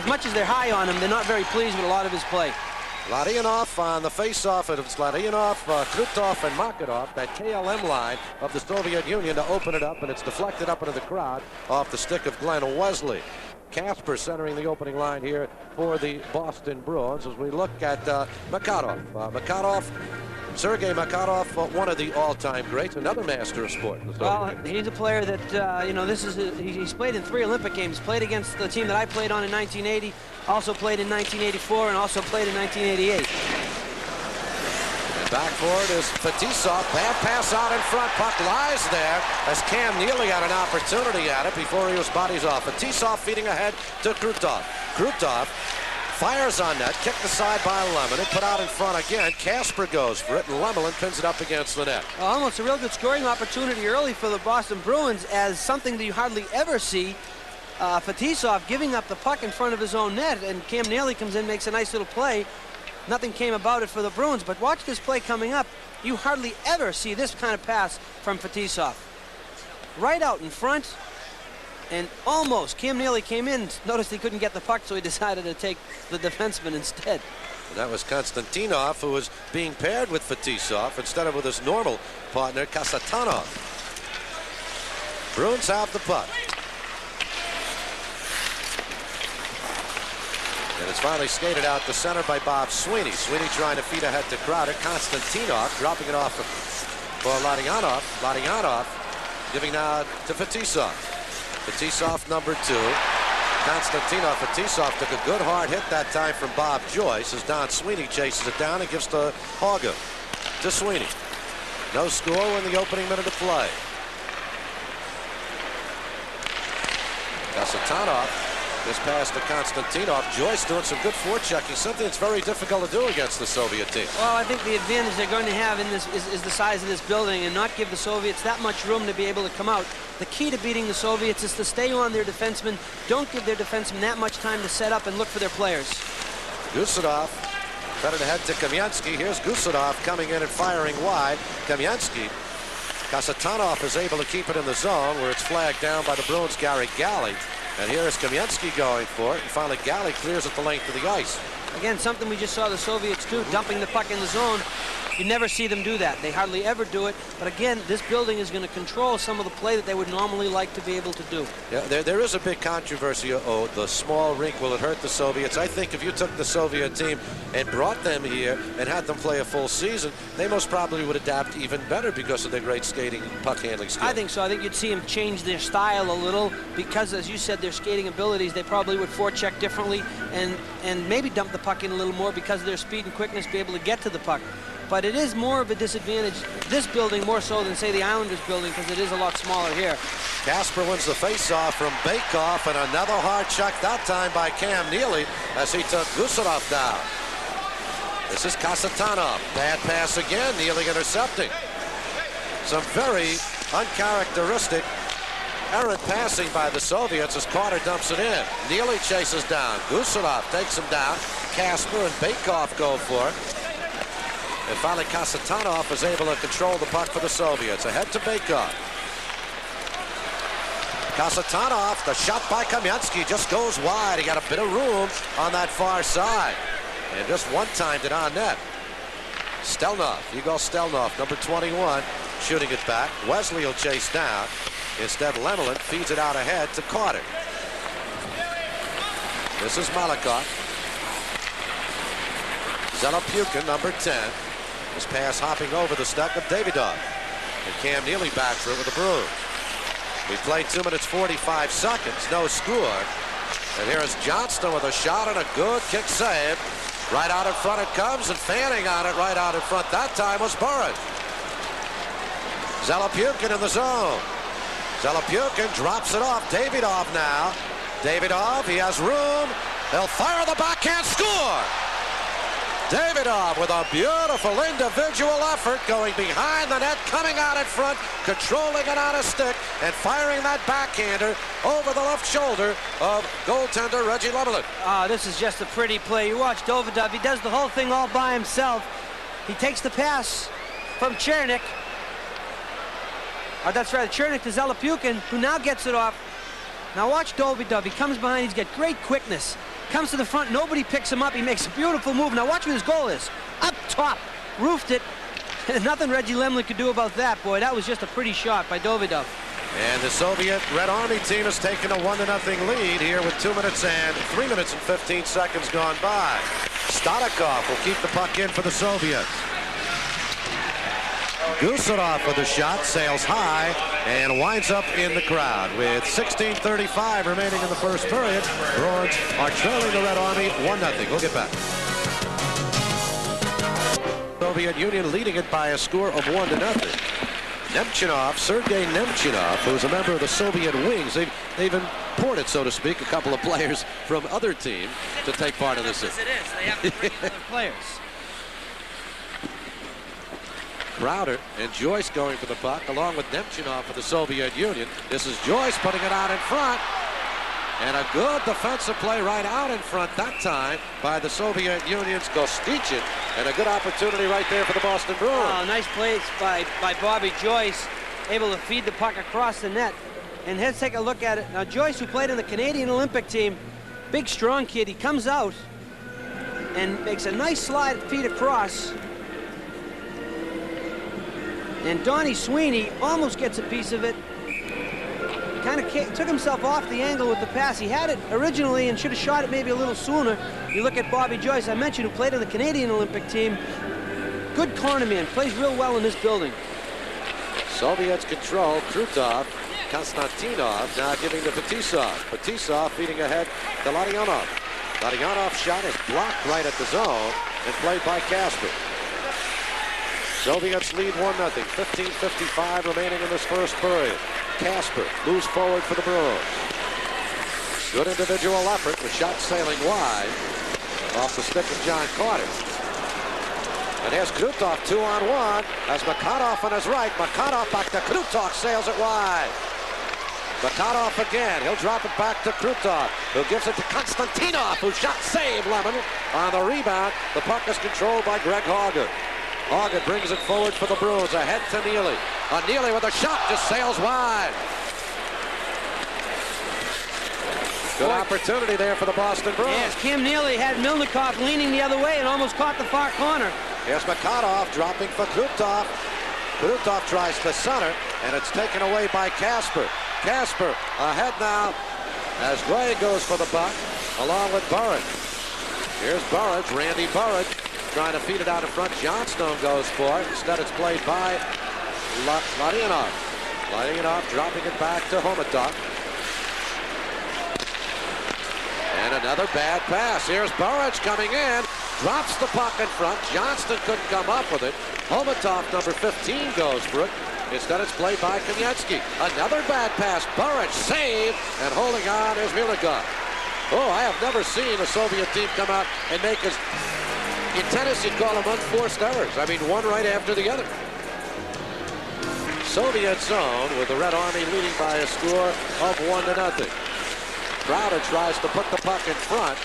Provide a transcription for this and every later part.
as much as they're high on him, they're not very pleased with a lot of his play. Larionov on the face-off. It's Larionov, Krutov, and Makarov, that KLM line of the Soviet Union, to open it up, and it's deflected up into the crowd off the stick of Glenn Wesley. Kasper centering the opening line here for the Boston Bruins as we look at Makarov. Sergei Makarov, one of the all-time greats, another master of sport. Well, he's a player that, you know, he's played in 3 Olympic Games. Played against the team that I played on in 1980, also played in 1984, and also played in 1988. And back forward is Fetisov. Bad pass out in front. Puck lies there as Cam Neely had an opportunity at it before he was bodies off. Fetisov feeding ahead to Krutov. Krutov fires on net, kicked aside by Lemelin, put out in front again. Kasper goes for it, and Lemelin pins it up against the net. Almost a real good scoring opportunity early for the Boston Bruins, as something that you hardly ever see. Fetisov giving up the puck in front of his own net, and Cam Neely comes in, makes a nice little play. Nothing came about it for the Bruins, but watch this play coming up. You hardly ever see this kind of pass from Fetisov. Right out in front. And almost, Cam Neely came in, noticed he couldn't get the puck, so he decided to take the defenseman instead. And that was Konstantinov, who was being paired with Fetisov instead of with his normal partner, Kasatonov. Bruins have the puck. And it's finally skated out to center by Bob Sweeney. Sweeney trying to feed ahead to Crowder. Konstantinov dropping it off for Larionov. Larionov giving now to Fetisov. Fetisov, number 2. Konstantinov. Fetisov took a good hard hit that time from Bob Joyce as Don Sweeney chases it down and gives to Hauger. To Sweeney. No score in the opening minute of play. Kasatonov just pass to Konstantinov. Joyce doing some good forechecking, something that's very difficult to do against the Soviet team. Well, I think the advantage they're going to have in this is the size of this building and not give the Soviets that much room to be able to come out. The key to beating the Soviets is to stay on their defensemen. Don't give their defensemen that much time to set up and look for their players. Gusadov fed it ahead to Kamensky. Here's Gusadov coming in and firing wide. Kamensky. Kasatonov is able to keep it in the zone where it's flagged down by the Bruins' Gary Galley. And here is Kamensky going for it. And finally, Galley clears at the length of the ice. Again, something we just saw the Soviets do, dumping the puck in the zone. You never see them do that. They hardly ever do it. But again, this building is going to control some of the play that they would normally like to be able to do. Yeah, there is a big controversy. Oh, the small rink, will it hurt the Soviets? I think if you took the Soviet team and brought them here and had them play a full season, they most probably would adapt even better because of their great skating and puck handling skills. I think so. I think you'd see them change their style a little because, as you said, their skating abilities, they probably would forecheck differently and maybe dump the puck in a little more because of their speed and quickness, be able to get to the puck. But it is more of a disadvantage, this building, more so than, say, the Islanders building, because it is a lot smaller here. Kasper wins the face-off from Bakeoff, and another hard check that time by Cam Neely as he took Gusadov down. This is Kasatonov. Bad pass again. Neely intercepting. Some very uncharacteristic errant passing by the Soviets as Carter dumps it in. Neely chases down. Gusadov takes him down. Kasper and Bakeoff go for it. And finally, Kasatonov is able to control the puck for the Soviets. Ahead to Bakeoff. Kasatonov, the shot by Kamensky just goes wide. He got a bit of room on that far side. And just one timed it on net. Stelnov, Igor Stelnov, number 21, shooting it back. Wesley will chase down. Instead, Lemelin feeds it out ahead to Carter. This is Malakoff. Zelopukhin, number 10. His pass hopping over the stick of Davidov. And Cam Neely back for it with the Bruins. We played 2 minutes 45 seconds, no score. And here is Johnston with a shot and a good kick save. Right out in front it comes, and fanning on it right out in front that time was Burrage. Zelopukhin in the zone. Zelopukhin drops it off. Davidov now. Davidov, he has room. He'll fire the backhand, score! Davidov with a beautiful individual effort, going behind the net, coming out in front, controlling it on a stick, and firing that backhander over the left shoulder of goaltender Reggie Lemelin. This is just a pretty play. You watch Davidov, he does the whole thing all by himself. He takes the pass from Chernik. That's right, Chernik to Zelopukhin, who now gets it off. Now watch Davidov, he comes behind, he's got great quickness. Comes to the front, nobody picks him up. He makes a beautiful move. Now watch what his goal is. Up top, roofed it. Nothing Reggie Lemlin could do about that, boy. That was just a pretty shot by Davidov. And the Soviet Red Army team has taken a 1-0 lead here with 3 minutes and 15 seconds gone by. Stolikov will keep the puck in for the Soviets. Gusarov with the shot, sails high, and winds up in the crowd. With 16:35 remaining in the first period, Bruins are trailing the Red Army 1-0. We'll get back. Soviet Union leading it by a score of 1-0. Nemchinov, Sergei Nemchinov, who's a member of the Soviet Wings. They've imported, so to speak, a couple of players from other teams to take part in this. Yes, it is. They have to bring in other players. Crowder and Joyce going for the puck, along with Nemchinov for the Soviet Union. This is Joyce putting it out in front. And a good defensive play right out in front that time by the Soviet Union's Gostichin. And a good opportunity right there for the Boston Bruins. Oh, nice plays by Bobby Joyce, able to feed the puck across the net. And let's take a look at it. Now, Joyce, who played in the Canadian Olympic team, big, strong kid. He comes out and makes a nice slide feed across. And Donnie Sweeney almost gets a piece of it. Kind of took himself off the angle with the pass. He had it originally and should have shot it maybe a little sooner. You look at Bobby Joyce, I mentioned, who played on the Canadian Olympic team. Good corner man, plays real well in this building. Soviets control. Krutov, Konstantinov now giving to Fetisov. Fetisov feeding ahead to Larionov. Larionov's shot is blocked right at the zone and played by Kasper. Soviets lead 1-0. 15:55 remaining in this first period. Kasper moves forward for the Bruins. Good individual effort. The shot sailing wide off the stick of John Carter. And here's Krutov 2-on-1 as Makarov on his right. Makarov back to Krutov, sails it wide. Makarov again. He'll drop it back to Krutov, who gives it to Konstantinov, who shot save Lemon. On the rebound, the puck is controlled by Greg Hauger. Hauger brings it forward for the Bruins, ahead to Neely. Neely with a shot, just sails wide. Good opportunity there for the Boston Bruins. Yes, Cam Neely had Milnikov leaning the other way and almost caught the far corner. Here's Makarov dropping for Krutov. Krutov tries to center, and it's taken away by Kasper. Kasper ahead now as Gray goes for the puck, along with Burridge. Here's Burridge, Randy Burridge, trying to feed it out in front. Johnstone goes for it. Instead, it's played by Larionov. Larionov dropping it back to Homatov. And another bad pass. Here's Burridge coming in. Drops the puck in front. Johnston couldn't come up with it. Homatov, number 15, goes for it. Instead, it's played by Kamensky. Another bad pass. Burridge save. And holding on is Milnikov. Oh, I have never seen a Soviet team come out and make as... In tennis, you'd call them unforced errors. I mean, one right after the other. Soviet zone with the Red Army leading by a score of 1-0. Crowder tries to put the puck in front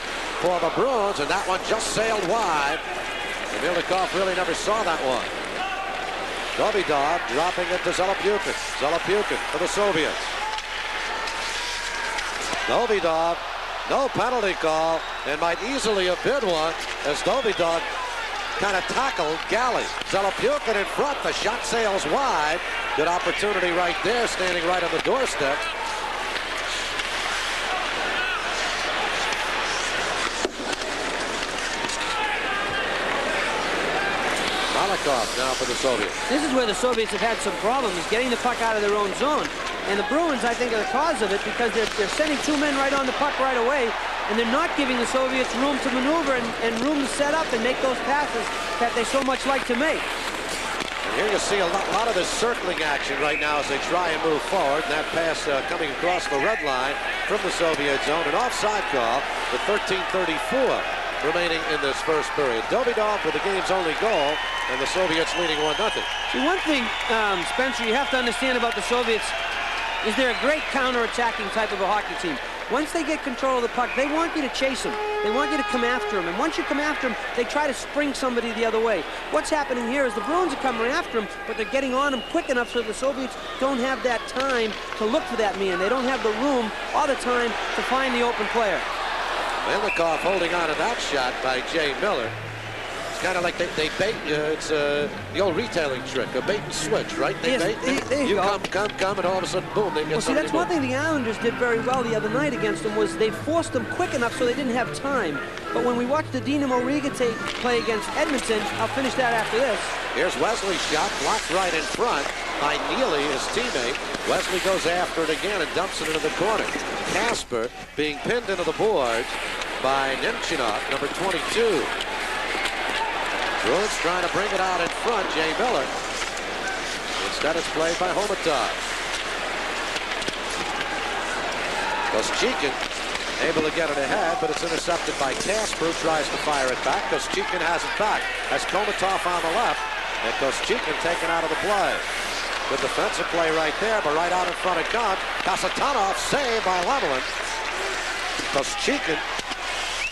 for the Bruins, and that one just sailed wide. And Milnikov really never saw that one. Davidov dropping it to Zelopyukin. Zelopyukin for the Soviets. Davidov, no penalty call, and might easily have been one as Davidov kind of tackled Galley. Zelopyukin in front, the shot sails wide. Good opportunity right there, standing right on the doorstep. Malikov now for the Soviets. This is where the Soviets have had some problems, getting the puck out of their own zone. And the Bruins, I think, are the cause of it because they're sending two men right on the puck right away, and they're not giving the Soviets room to maneuver and room to set up and make those passes that they so much like to make. And here you see a lot of this circling action right now as they try and move forward. And that pass coming across the red line from the Soviet zone. An offside call with 13:34 remaining in this first period. Davidov with the game's only goal, and the Soviets leading 1-0. See, one thing, Spencer, you have to understand about the Soviets is they're a great counter-attacking type of a hockey team. Once they get control of the puck, they want you to chase them. They want you to come after them. And once you come after them, they try to spring somebody the other way. What's happening here is the Bruins are coming after them, but they're getting on them quick enough so the Soviets don't have that time to look for that man. They don't have the room all the time to find the open player. Melnikov holding on to that shot by Jay Miller. It's kind of like they bait you. It's the old retailing trick, a bait and switch, right? They bait. You come, and all of a sudden, boom, they get well, see, that's one thing the Islanders did very well the other night against them was they forced them quick enough so they didn't have time. But when we watched the Dinamo Riga play against Edmonton, I'll finish that after this. Here's Wesley's shot, blocked right in front by Neely, his teammate. Wesley goes after it again and dumps it into the corner. Casper being pinned into the boards by Nemchinov, number 22. Bruins trying to bring it out in front, Jay Miller. Instead, it's played by Homatov. Koschekin able to get it ahead, but it's intercepted by Casper, who tries to fire it back. Koschekin has it back. Has Komatov on the left, and Koschekin taken out of the play. Good defensive play right there, but right out in front of Gant. Kasatonov saved by Lemelin. Koschekin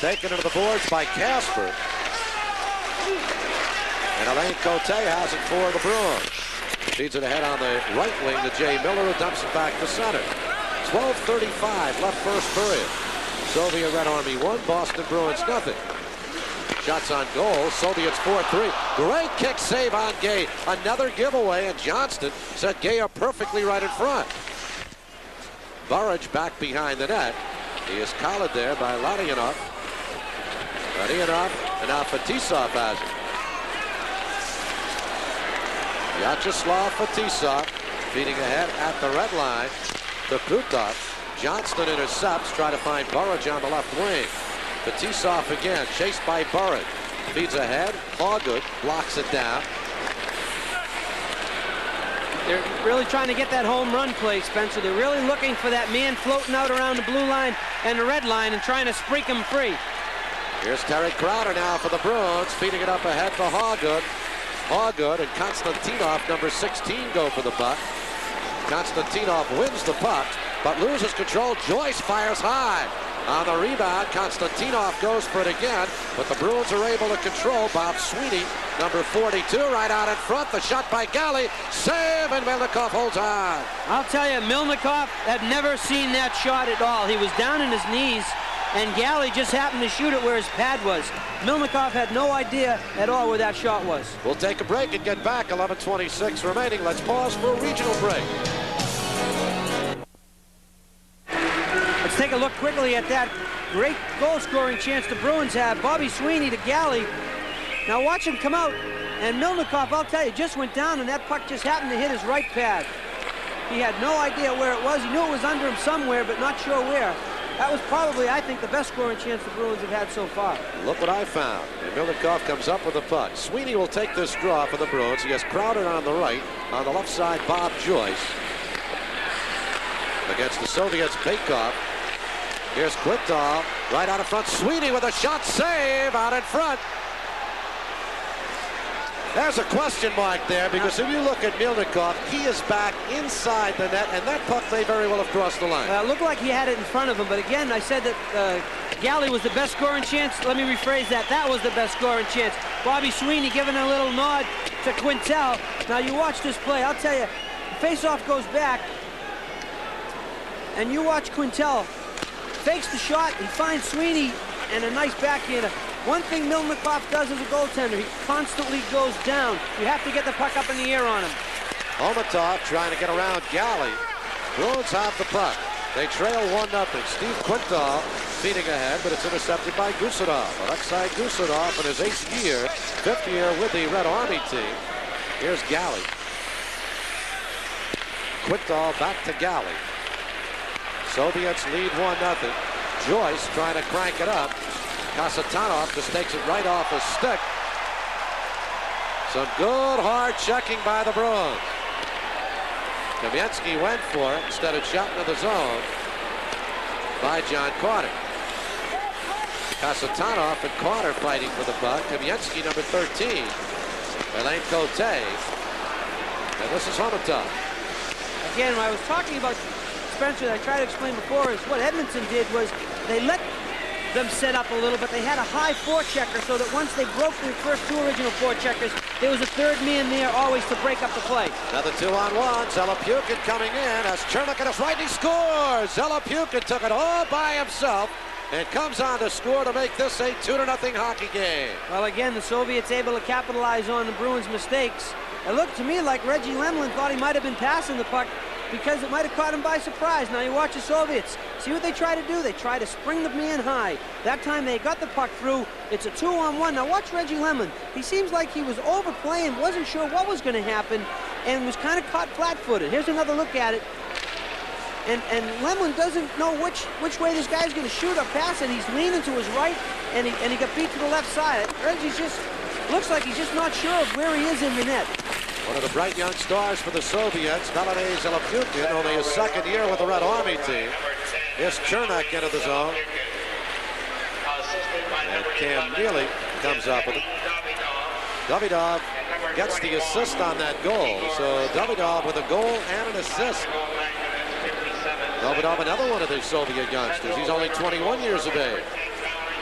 taken into the boards by Casper. And Alain Cote has it for the Bruins. Feeds it ahead on the right wing to Jay Miller, who dumps it back to center. 12:35 left first period. Soviet Red Army 1, Boston Bruins nothing. Shots on goal, Soviets 4-3. Great kick save on Gay. Another giveaway, and Johnston set Gay up perfectly right in front. Burridge back behind the net. He is collared there by Ladyanov. Ladyanov, and now Fetisov has it. Vyacheslav Fetisov feeding ahead at the red line to Putov. Johnston intercepts, try to find Burridge on the left wing. Fetisov again, chased by Burridge. Feeds ahead, Hawgood blocks it down. They're really trying to get that home run play, Spencer. They're really looking for that man floating out around the blue line and the red line and trying to spreak him free. Here's Terry Crowder now for the Bruins, feeding it up ahead to Hawgood. Hawgood and Konstantinov, number 16, go for the puck. Konstantinov wins the puck, but loses control. Joyce fires high. On the rebound, Konstantinov goes for it again, but the Bruins are able to control. Bob Sweeney, number 42, right out in front. The shot by Galley. Save, and Melnikov holds on. I'll tell you, Melnikov had never seen that shot at all. He was down on his knees, and Galley just happened to shoot it where his pad was. Melnikov had no idea at all where that shot was. We'll take a break and get back. 11:26 remaining. Let's pause for a regional break. Let's take a look quickly at that great goal-scoring chance the Bruins had. Bobby Sweeney to Galley. Now watch him come out, and Melnikov, I'll tell you, just went down, and that puck just happened to hit his right pad. He had no idea where it was. He knew it was under him somewhere, but not sure where. That was probably, I think, the best scoring chance the Bruins have had so far. Look what I found. And Melnikov comes up with the puck. Sweeney will take this draw for the Bruins. He has Crowder on the right. On the left side, Bob Joyce. Against the Soviets, Bakov. Here's Quintal, right out in front. Sweeney with a shot, save out in front. There's a question mark there, because if you look at Melnikov, he is back inside the net, and that puck may very well have crossed the line. It looked like he had it in front of him, but again, I said that Galley was the best scoring chance. Let me rephrase that. That was the best scoring chance. Bobby Sweeney giving a little nod to Quintal. Now you watch this play. I'll tell you, the face-off goes back, and you watch Quintal. Fakes the shot, he finds Sweeney, and a nice backhander. One thing Melnikov does as a goaltender, he constantly goes down. You have to get the puck up in the air on him. Homatov trying to get around Galley. Bruins have the puck. They trail 1-0. Steve Quintal feeding ahead, but it's intercepted by Gusarov. Alexei Gusarov in his 8th year, 5th year with the Red Army team. Here's Galley. Quintal back to Galley. Soviets lead 1-0. Joyce trying to crank it up. Kasatonov just takes it right off his stick. Some good hard checking by the Bruins. Kamensky went for it instead of shot into the zone by John Carter. Kasatonov and Carter fighting for the puck. Kamensky, number 13. Alain Cote. And this is Homatov. Again, when I was talking about Spencer, that I tried to explain before, is what Edmonton did was they let them set up a little, but they had a high forechecker so that once they broke the first 2 original forecheckers, there was a 3rd man there always to break up the play. Another 2-on-1. Zelapukin coming in as Chernik at his right, he scores. Zelapukin took it all by himself and comes on to score to make this a 2-0 hockey game. Well, again, the Soviets able to capitalize on the Bruins' mistakes. It looked to me like Reggie Lemelin thought he might have been passing the puck because it might have caught him by surprise. Now you watch the Soviets. See what they try to do? They try to spring the man high. That time they got the puck through. It's a 2-on-1. Now watch Reggie Lemelin. He seems like he was overplaying, wasn't sure what was going to happen, and was kind of caught flat-footed. Here's another look at it. And Lemelin doesn't know which way this guy's going to shoot or pass, and he's leaning to his right, and he got beat to the left side. Reggie's just looks like he's just not sure of where he is in the net. One of the bright young stars for the Soviets, Valentin Zelepukin, only his second year with the Red Army team. Here's Chernak into the zone. And Cam Neely comes up with it. Davidov gets the assist on that goal. So Davidov with a goal and an assist. Davidov, another one of the Soviet youngsters. He's only 21 years of age.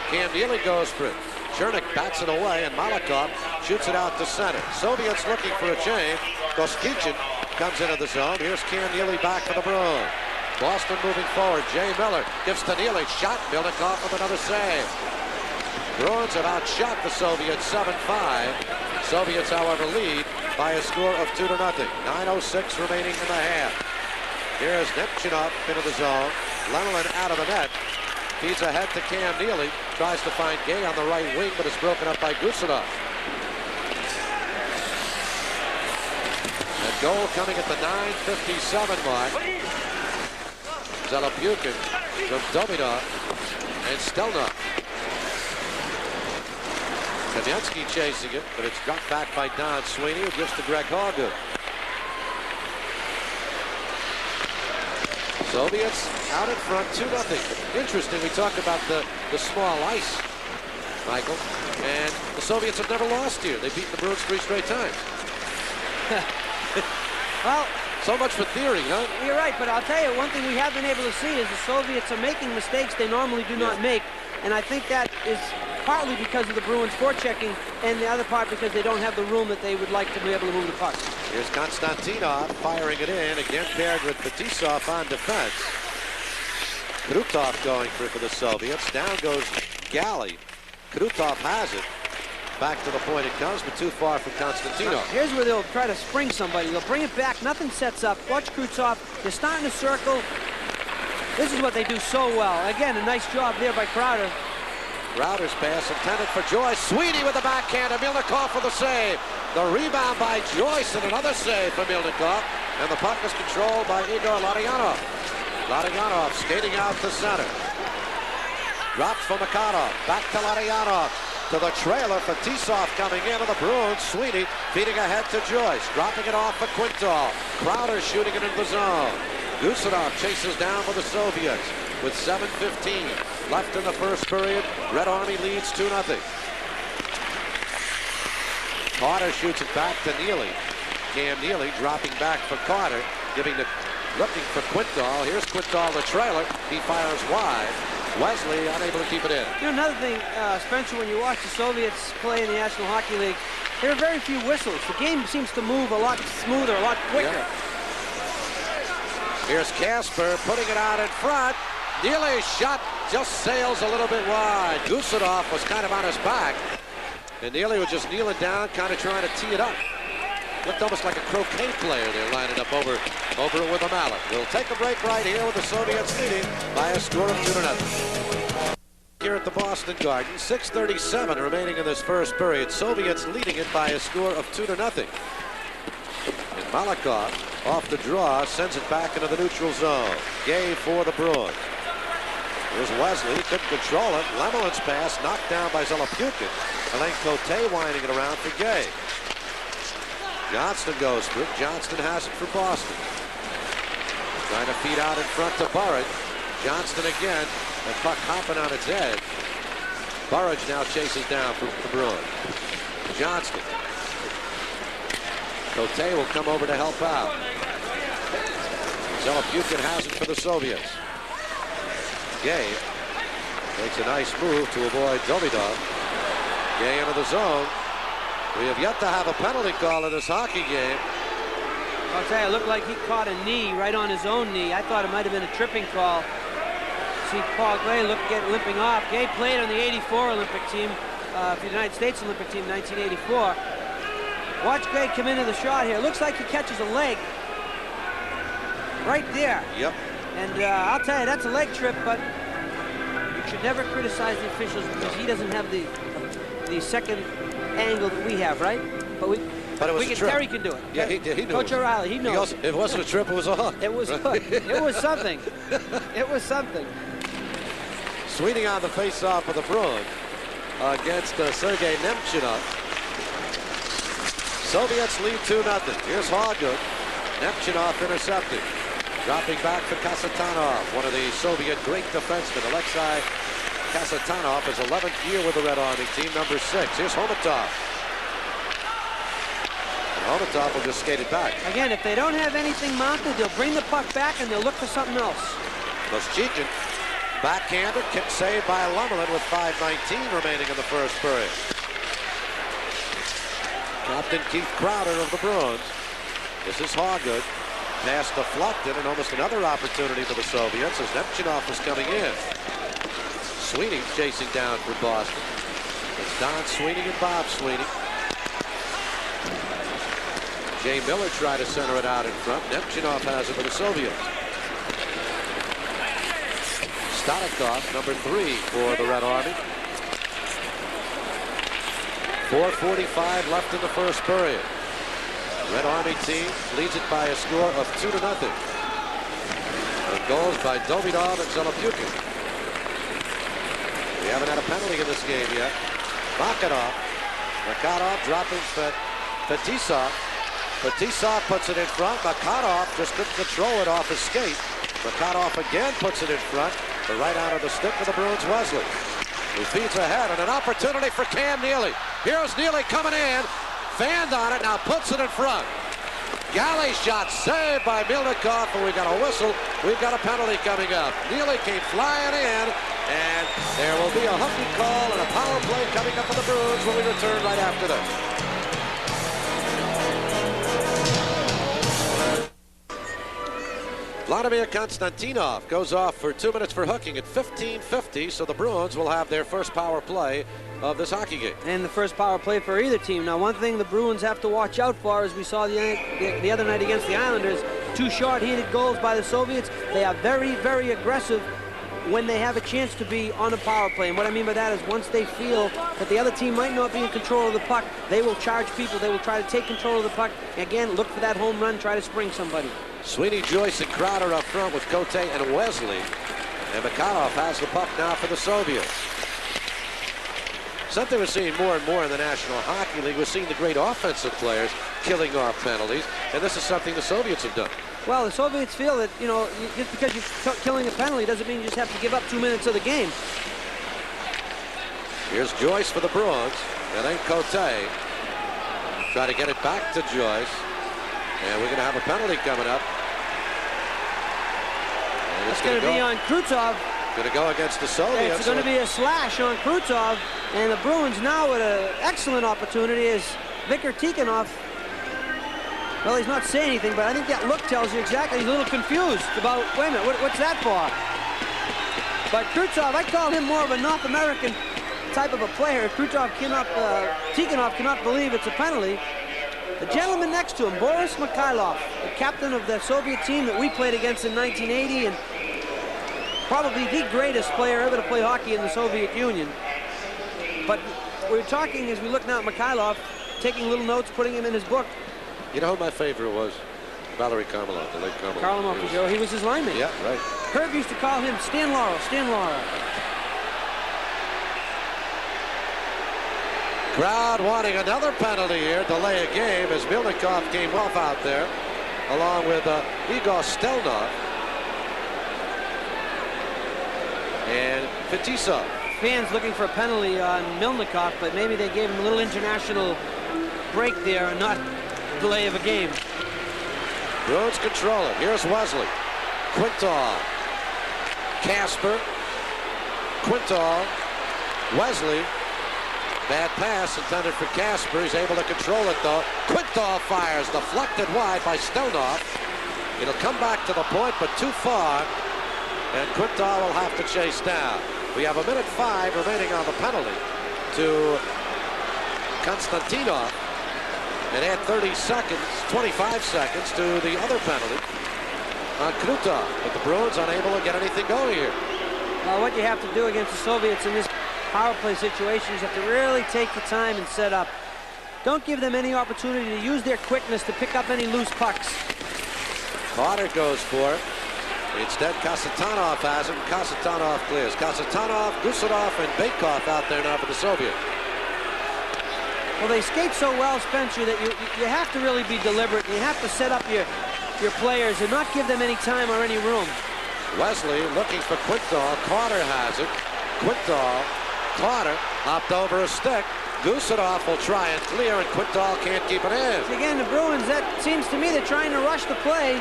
Cam Neely goes for it. Chernak bats it away, and Malakov shoots it out to center. Soviets looking for a change. Koskichin comes into the zone. Here's Cam Neely back for the Bruins. Boston moving forward. Jay Miller gives to Neely. Shot. Milnikov with another save. Bruins have outshot the Soviets 7-5. Soviets, however, lead by a score of 2-0. 9:06 remaining in the half. Here's Nemchinov into the zone. Lemelin out of the net. Feeds ahead to Cam Neely. Tries to find Gay on the right wing, but it's broken up by Gusarov. And goal coming at the 9:57 mark. Zelepukin from Davidov and Stelnov. Kamensky chasing it, but it's dropped back by Don Sweeney, who gives to Greg Hargood. Soviets out in front, 2-0. Interesting, we talked about the small ice, Michael, and the Soviets have never lost here. They've beaten the Bruins 3 straight times. Well, so much for theory, huh? You're right, but I'll tell you, one thing we have been able to see is the Soviets are making mistakes they normally do not make, and I think that is partly because of the Bruins forechecking, and the other part because they don't have the room that they would like to be able to move the puck. Here's Konstantinov firing it in, again paired with Fetisov on defense. Krutov going for the Soviets. Down goes Galley. Krutov has it. Back to the point it comes, but too far from Konstantinov. Here's where they'll try to spring somebody. They'll bring it back. Nothing sets up. Watch Krutov. They're starting to circle. This is what they do so well. Again, a nice job there by Crowder. Crowder's pass intended for Joyce. Sweeney with the backhand, and Milnikov with the save. The rebound by Joyce, and another save for Milnikov. And the puck is controlled by Igor Larionov. Larionov skating out to center. Drops for Makarov. Back to Larionov. To the trailer for Fetisov coming in, and the Bruins. Sweeney feeding ahead to Joyce. Dropping it off for Quintal. Crowder shooting it into the zone. Gusarov chases down for the Soviets with 7:15 left in the first period. Red Army leads 2-0. Carter shoots it back to Neely. Cam Neely dropping back for Carter, looking for Quintal. Here's Quintal, the trailer. He fires wide. Wesley unable to keep it in. You know, another thing, Spencer, when you watch the Soviets play in the National Hockey League, there are very few whistles. The game seems to move a lot smoother, a lot quicker. Yeah. Here's Kasper putting it out in front. Neely's shot just sails a little bit wide. Gusarov was kind of on his back, and Neely was just kneeling down, kind of trying to tee it up. Looked almost like a croquet player there, lining up over it with a mallet. We'll take a break right here with the Soviets leading by a score of 2-0. Here at the Boston Garden, 6:37 remaining in this first period. Soviets leading it by a score of 2-0. And Malakov, off the draw, sends it back into the neutral zone. Gay for the Bruins. Here's Wesley, couldn't control it. Lemelin's pass knocked down by Zelepukin. And then Cote winding it around for Gay. Johnston goes for it. Johnston has it for Boston. Trying to feed out in front to Burridge. Johnston again. The puck hopping on its head. Burridge now chases down for the Bruins. Johnston. Cote will come over to help out. Zelepukin has it for the Soviets. Gay makes a nice move to avoid Davidov. Gay into the zone. We have yet to have a penalty call in this hockey game. I'll tell you, it looked like he caught a knee right on his own knee. I thought it might have been a tripping call. see Paul Gray limping off. Gay played on the '84 Olympic team, for the United States Olympic team, 1984. Watch Gray come into the shot here. Looks like he catches a leg right there. Yep. And I'll tell you, that's a leg trip, but you should never criticize the officials because he doesn't have the second angle that we have, right? But Terry can do it. Yeah, he did. He knew. Coach O'Reilly, he knows. It wasn't a trip, it was a hook. It was hook. It was something. It was something. Sweeney on the face-off of the Bruins against Sergei Nemchinov. Soviets lead 2-0. Here's Hawgood. Nemchinov intercepting. Dropping back for Kasatonov, one of the Soviet great defensemen. Alexei Kasatonov, his 11th year with the Red Army team, number 6. Here's Homatov. And Homatov will just skate it back. Again, if they don't have anything mounted, they'll bring the puck back and they'll look for something else. Koschekin, backhander, kick saved by Lumberland with 5:19 remaining in the first period. Captain Keith Crowder of the Bruins. This is Hawgood. Pass deflected, and almost another opportunity for the Soviets as Nemchinov was coming in. Sweeney chasing down for Boston. It's Don Sweeney and Bob Sweeney. Jay Miller tried to center it out in front. Nemchinov has it for the Soviets. Stolikov, number 3 for the Red Army. 4:45 left in the first period. Red Army team leads it by a score of 2-0. And goals by Davidov and Zelepukin. We haven't had a penalty in this game yet. Makarov dropping Fetisov. Fetisov puts it in front. Makarov just couldn't control it off his skate. Makarov again puts it in front. The right out of the stick for the Bruins, Wesley, who feeds ahead, and an opportunity for Cam Neely. Here's Neely coming in. Fanned on it, now puts it in front. Galley shot saved by Milnikov, and we've got a whistle. We've got a penalty coming up. Neely came flying in, and there will be a hooking call and a power play coming up for the Bruins when we return right after this. Vladimir Konstantinov goes off for 2 minutes for hooking at 15:50, so the Bruins will have their first power play of this hockey game. And the first power play for either team. Now, one thing the Bruins have to watch out for, as we saw the other night against the Islanders, 2 short-handed goals by the Soviets. They are very, very aggressive when they have a chance to be on a power play. And what I mean by that is once they feel that the other team might not be in control of the puck, they will charge people. They will try to take control of the puck. Again, look for that home run, try to spring somebody. Sweeney, Joyce, and Crowder up front with Cote and Wesley. And Makarov has the puck now for the Soviets. Something we're seeing more and more in the National Hockey League. We're seeing the great offensive players killing off penalties, and this is something the Soviets have done. Well, the Soviets feel that, you know, just because you're killing a penalty doesn't mean you just have to give up 2 minutes of the game. Here's Joyce for the Bruins, and then Cote. Try to get it back to Joyce. And we're going to have a penalty coming up. And it's going to be on Krutov. Going to go against the Soviets. It's going to be a slash on Krutov. And the Bruins now with an excellent opportunity is Viktor Tikhonov. Well, he's not saying anything, but I think that look tells you exactly. He's a little confused about, wait a minute, what's that for? But Krutov, I call him more of a North American type of a player. Tikhonov cannot believe it's a penalty. The gentleman next to him, Boris Mikhailov, the captain of the Soviet team that we played against in 1980, and probably the greatest player ever to play hockey in the Soviet Union. But we're talking as we look now at Mikhailov, taking little notes, putting him in his book. You know who my favorite was? Valery Karmelov, the late Karmelov. He was his lineman. Yeah, right. Herb used to call him Stan Laurel, Stan Laurel. Crowd wanting another penalty here, delay a game, as Milnikov came off out there, along with Igor Stelnov and Fetisov. Fans looking for a penalty on Milnikov, but maybe they gave him a little international break there and not delay of a game. Bruins control it. Here's Wesley. Quintal. Casper. Quintal. Wesley. Bad pass intended for Casper. He's able to control it, though. Quintal fires, deflected wide by Stelnov. It'll come back to the point, but too far. and Quintal will have to chase down. We have 1:05 remaining on the penalty to Konstantinov, and add 30 seconds, 25 seconds to the other penalty on Krutov. But the Bruins unable to get anything going here. Well, what you have to do against the Soviets in this power play situation is you have to really take the time and set up. Don't give them any opportunity to use their quickness to pick up any loose pucks. Carter goes for it. Instead, Kasatonov has it. Kasatonov clears. Kasatonov, Gusarov, and Baikov out there now for the Soviet. Well, they skate so well, Spencer, that you have to really be deliberate. You have to set up your players and not give them any time or any room. Wesley looking for Quintal. Carter has it. Quintal, Carter hopped over a stick. Gusarov will try and clear, and Quintal can't keep it in. Again, the Bruins, that seems to me they're trying to rush the play,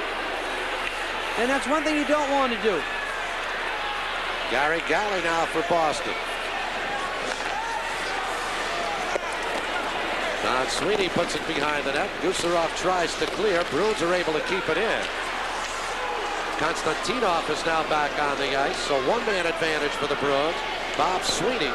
and that's one thing you don't want to do. Gary Galley now for Boston. Don Sweeney puts it behind the net. Gusarov tries to clear. Bruins are able to keep it in. Konstantinov is now back on the ice, so one-man advantage for the Bruins. Bob Sweeney,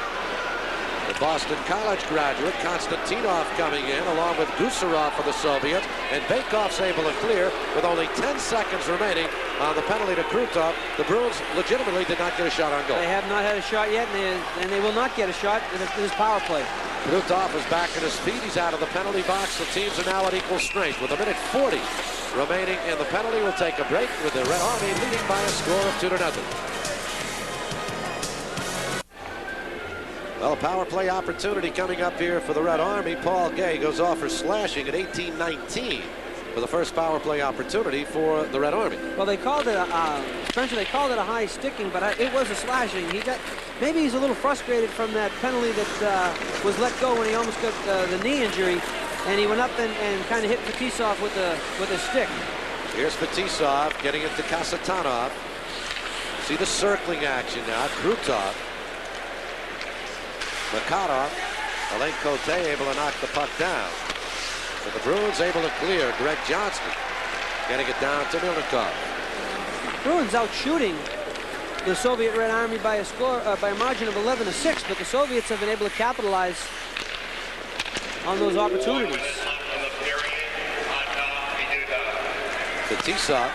the Boston College graduate. Konstantinov coming in along with Gusarov for the Soviets, and Baikov's able to clear with only 10 seconds remaining on the penalty to Krutov. The Bruins legitimately did not get a shot on goal. They have not had a shot yet, and they will not get a shot in this power play. Krutov is back at his feet. He's out of the penalty box. The teams are now at equal strength with 1:40 remaining in the penalty. We'll take a break with the Red Army leading by a score of 2-0. Well, a power play opportunity coming up here for the Red Army. Paul Gay goes off for slashing at 18-19 for the first power play opportunity for the Red Army. Well, they called it Spencer, they called it a high sticking, but it was a slashing. Maybe he's a little frustrated from that penalty that was let go when he almost got the knee injury, and he went up and kind of hit Fetisov with a stick. Here's Fetisov getting it to Kasatonov. See the circling action now. Krutov, Makarov, Alain Cote able to knock the puck down. But the Bruins able to clear. Greg Johnston getting it down to Milnikov. Bruins out shooting the Soviet Red Army by a margin of 11-6, but the Soviets have been able to capitalize on those opportunities. Fetisov,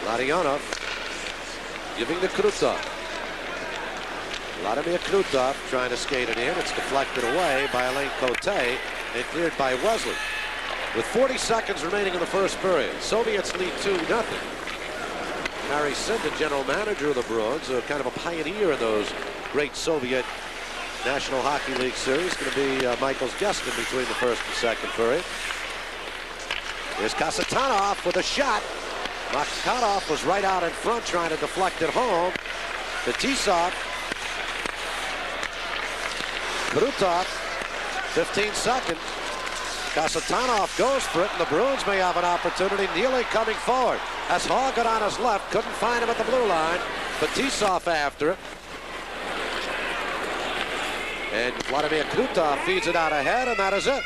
Larionov giving to Krutov. Vladimir Krutov trying to skate it in. It's deflected away by Alain Cote and cleared by Wesley. With 40 seconds remaining in the first period, Soviets lead 2-0. Harry Sinden, general manager of the Bruins, kind of a pioneer in those great Soviet National Hockey League series, going to be Michael's guest in between the first and second period. Here's Kasatonov with a shot. Makarov was right out in front trying to deflect it home. Fetisov. Krutov, 15 seconds. Kasatonov goes for it, and the Bruins may have an opportunity. Neely coming forward. As Hall got on his left, couldn't find him at the blue line. Fetisov after it. And Vladimir Krutov feeds it out ahead, and that is it.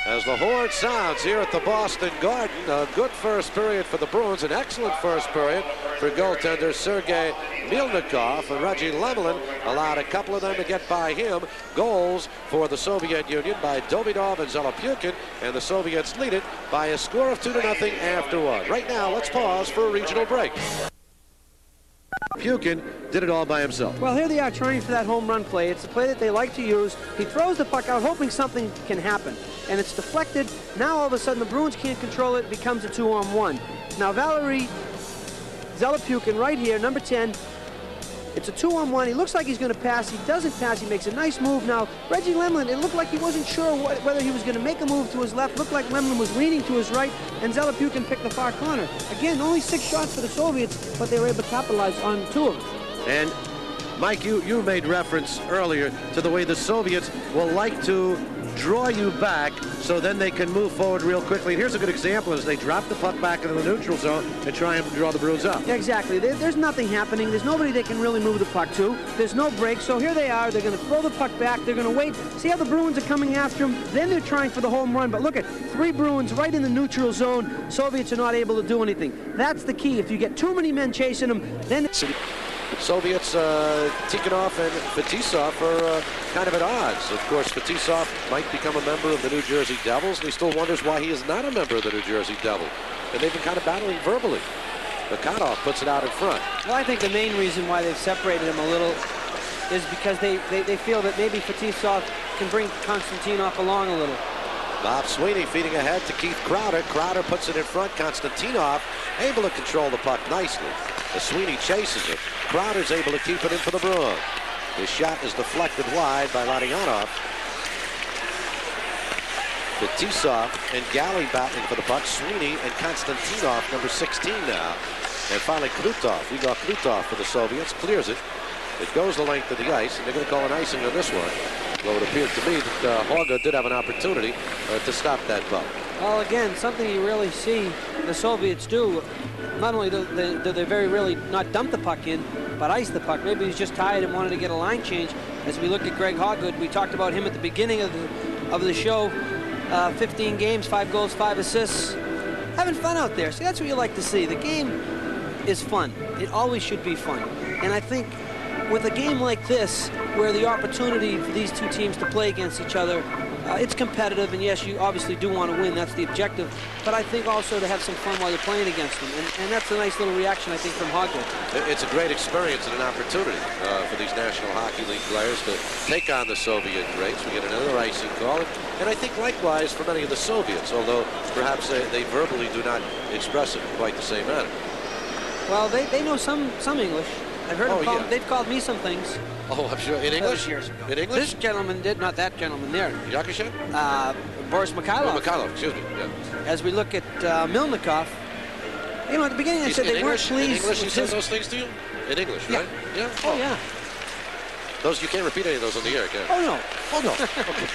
As the horn sounds here at the Boston Garden, a good first period for the Bruins, an excellent first period for goaltender Sergei Milnikov, and Reggie Lemelin allowed a couple of them to get by him. Goals for the Soviet Union by Davidov and Zelopyukin, and the Soviets lead it by a score of 2-0 after one. Right now, let's pause for a regional break. Pukin did it all by himself. Well, here they are trying for that home run play. It's a play that they like to use. He throws the puck out hoping something can happen, and it's deflected. Now all of a sudden the Bruins can't control it. It becomes a 2-on-1. Now Valery Zelopyukin right here, number 10. It's a 2-on-1. He looks like he's going to pass. He doesn't pass. He makes a nice move. Now Reggie Lemelin, it looked like he wasn't sure whether he was going to make a move to his left. Looked like Lemelin was leaning to his right, and Zelopyukin picked the far corner. Again, only 6 shots for the Soviets, but they were able to capitalize on 2 of them. And Mike, you made reference earlier to the way the Soviets will like to draw you back so then they can move forward real quickly. And here's a good example as they drop the puck back into the neutral zone and try and draw the Bruins up. Yeah, exactly. There's nothing happening. There's nobody they can really move the puck to. There's no break. So here they are. They're going to throw the puck back. They're going to wait. See how the Bruins are coming after them? Then they're trying for the home run. But look at 3 Bruins right in the neutral zone. Soviets are not able to do anything. That's the key. If you get too many men chasing them, then... Soviets, Tikhonov and Fetisov are kind of at odds. Of course, Fetisov might become a member of the New Jersey Devils, and he still wonders why he is not a member of the New Jersey Devils. And they've been kind of battling verbally. Mikhailov puts it out in front. Well, I think the main reason why they've separated him a little is because they feel that maybe Fetisov can bring Konstantinov along a little. Bob Sweeney feeding ahead to Keith Crowder. Crowder puts it in front. Konstantinov able to control the puck nicely. As Sweeney chases it, Crowder's able to keep it in for the Bruins. His shot is deflected wide by Larionov. Fetisov and Galley battling for the puck. Sweeney and Konstantinov, number 16 now. And finally Krutov. Igor Krutov for the Soviets clears it. It goes the length of the ice, and they're going to call an icing on this one. Though it appeared to me that Hauger did have an opportunity to stop that puck. Well, again, something you really see the Soviets do. Not only do they very really not dump the puck in, but ice the puck. Maybe he's just tired and wanted to get a line change. As we look at Greg Hoggood, we talked about him at the beginning of the show. 15 games, 5 goals, 5 assists. Having fun out there. See, that's what you like to see. The game is fun. It always should be fun. And I think with a game like this, where the opportunity for these two teams to play against each other, it's competitive, and yes, you obviously do want to win. That's the objective. But I think also to have some fun while you're playing against them. And that's a nice little reaction, I think, from Hoggood. It's a great experience and an opportunity for these National Hockey League players to take on the Soviet greats. We get another icing call. And I think likewise for many of the Soviets, although perhaps they verbally do not express it in quite the same manner. Well, they know some English. I've heard them yeah. They've called me some things. Oh, I'm sure. In English? Years ago. In English? This gentleman did, not that gentleman there. Yakushev? Boris Mikhailov. Oh, Mikhailov, excuse me. Yeah. As we look at Milnikov, you know, at the beginning I said they weren't pleased. In English, he says those things to you? In English, right? Yeah. Oh, yeah. Those, you can't repeat any of those on the air, can you? Oh, no. Oh, no. Okay.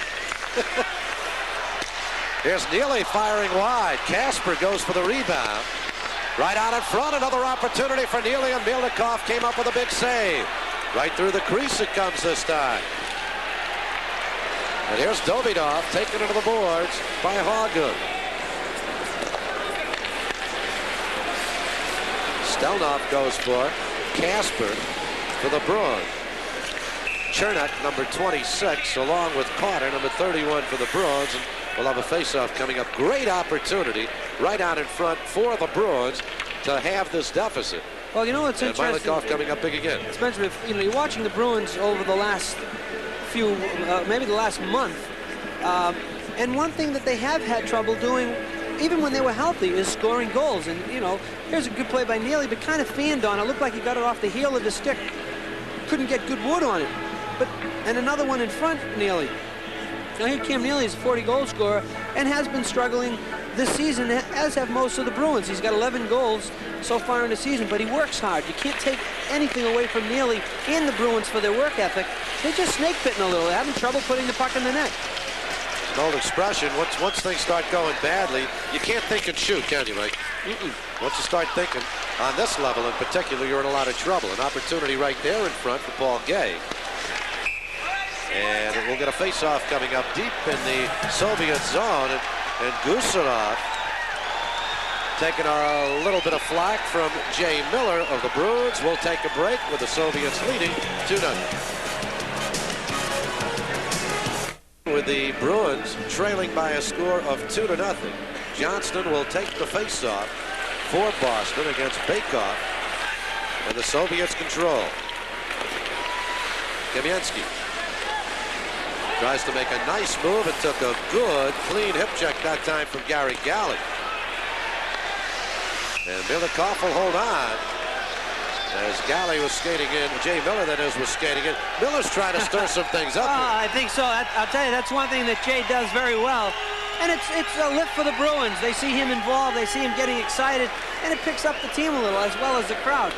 Here's Neely firing wide. Kasper goes for the rebound. Right out in front, another opportunity for Neely, and Milnikov came up with a big save. Right through the crease it comes this time. And here's Davidov taking it to the boards by Hoggood. Stelnov goes for Kasper for the Bruins. Chernak, number 26, along with Carter, number 31 for the Bruins. And we'll have a face-off coming up. Great opportunity right out in front for the Bruins to have this deficit. Well, you know what's interesting? Milnikov coming up big again. Spencer, you know, you're watching the Bruins over the last few, maybe the last month. And one thing that they have had trouble doing, even when they were healthy, is scoring goals. And, you know, here's a good play by Neely, but kind of fanned on. It looked like he got it off the heel of the stick. Couldn't get good wood on it. And another one in front, Neely. Now here Cam Neely is a 40-goal scorer and has been struggling this season, as have most of the Bruins. He's got 11 goals so far in the season, but he works hard. You can't take anything away from Neely and the Bruins for their work ethic. They're just snake-bitten a little. They're having trouble putting the puck in the net. An old expression, once things start going badly, you can't think and shoot, can you, Mike? Once you start thinking, on this level in particular, you're in a lot of trouble. An opportunity right there in front for Paul Gay. And we'll get a face-off coming up deep in the Soviet zone. And Gusarov taking a little bit of flack from Jay Miller of the Bruins. We'll take a break with the Soviets leading 2-0. With the Bruins trailing by a score of 2-0. Johnston will take the face-off for Boston against Baikov. And the Soviets control. Kamensky tries to make a nice move and took a good, clean hip check that time from Gary Galley. And Milnikov will hold on as Galley was skating in. Jay Miller, that is, was skating in. Miller's trying to stir some things up. I think so. I'll tell you, that's one thing that Jay does very well. And it's a lift for the Bruins. They see him involved. They see him getting excited. And it picks up the team a little, as well as the crowd.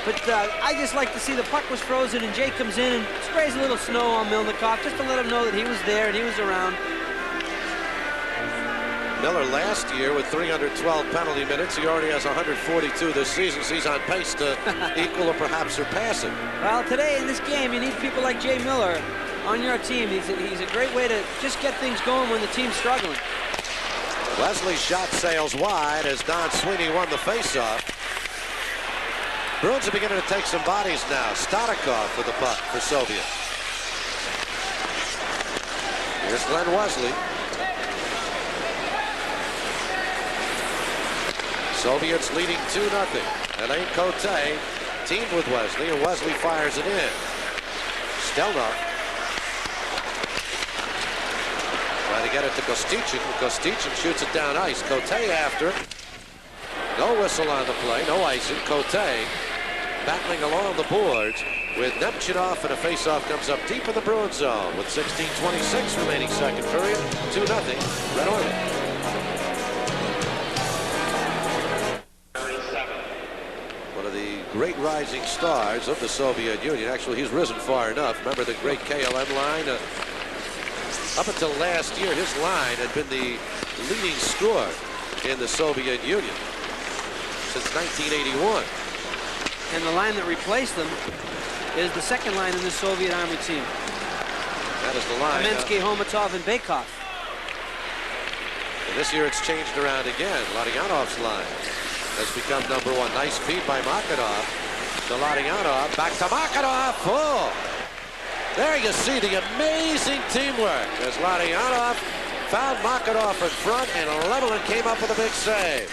But I just like to see the puck was frozen, and Jay comes in and sprays a little snow on Milnikov just to let him know that he was there and he was around. Miller last year with 312 penalty minutes. He already has 142 this season, so he's on pace to equal or perhaps surpass it. Well, today in this game, you need people like Jay Miller on your team. He's a great way to just get things going when the team's struggling. Wesley's shot sails wide as Don Sweeney won the faceoff. Bruins are beginning to take some bodies now. Stotikov with the puck for Soviet. Here's Glenn Wesley. Soviets leading 2-0. Alain Cote teamed with Wesley, and Wesley fires it in. Stelnov trying to get it to Kostichin. Kostichin shoots it down ice. Cote after. No whistle on the play. No icing. Cote battling along the boards with Nemchinov, and a faceoff comes up deep in the Bruins zone with 16:26 remaining second period. 2-0 Red Army. Great rising stars of the Soviet Union. Actually, he's risen far enough. Remember the great KLM line? Up until last year, his line had been the leading scorer in the Soviet Union since 1981. And the line that replaced them is the second line in the Soviet Army team. That is the line. Kamensky, Homatov, and Baikov. And this year it's changed around again. Ladyanov's line has become number one. Nice feed by Makarov to Ladyanov. Back to Makarov. Oh! There you see the amazing teamwork as Ladyanov found Makarov in front, and Lemelin came up with a big save.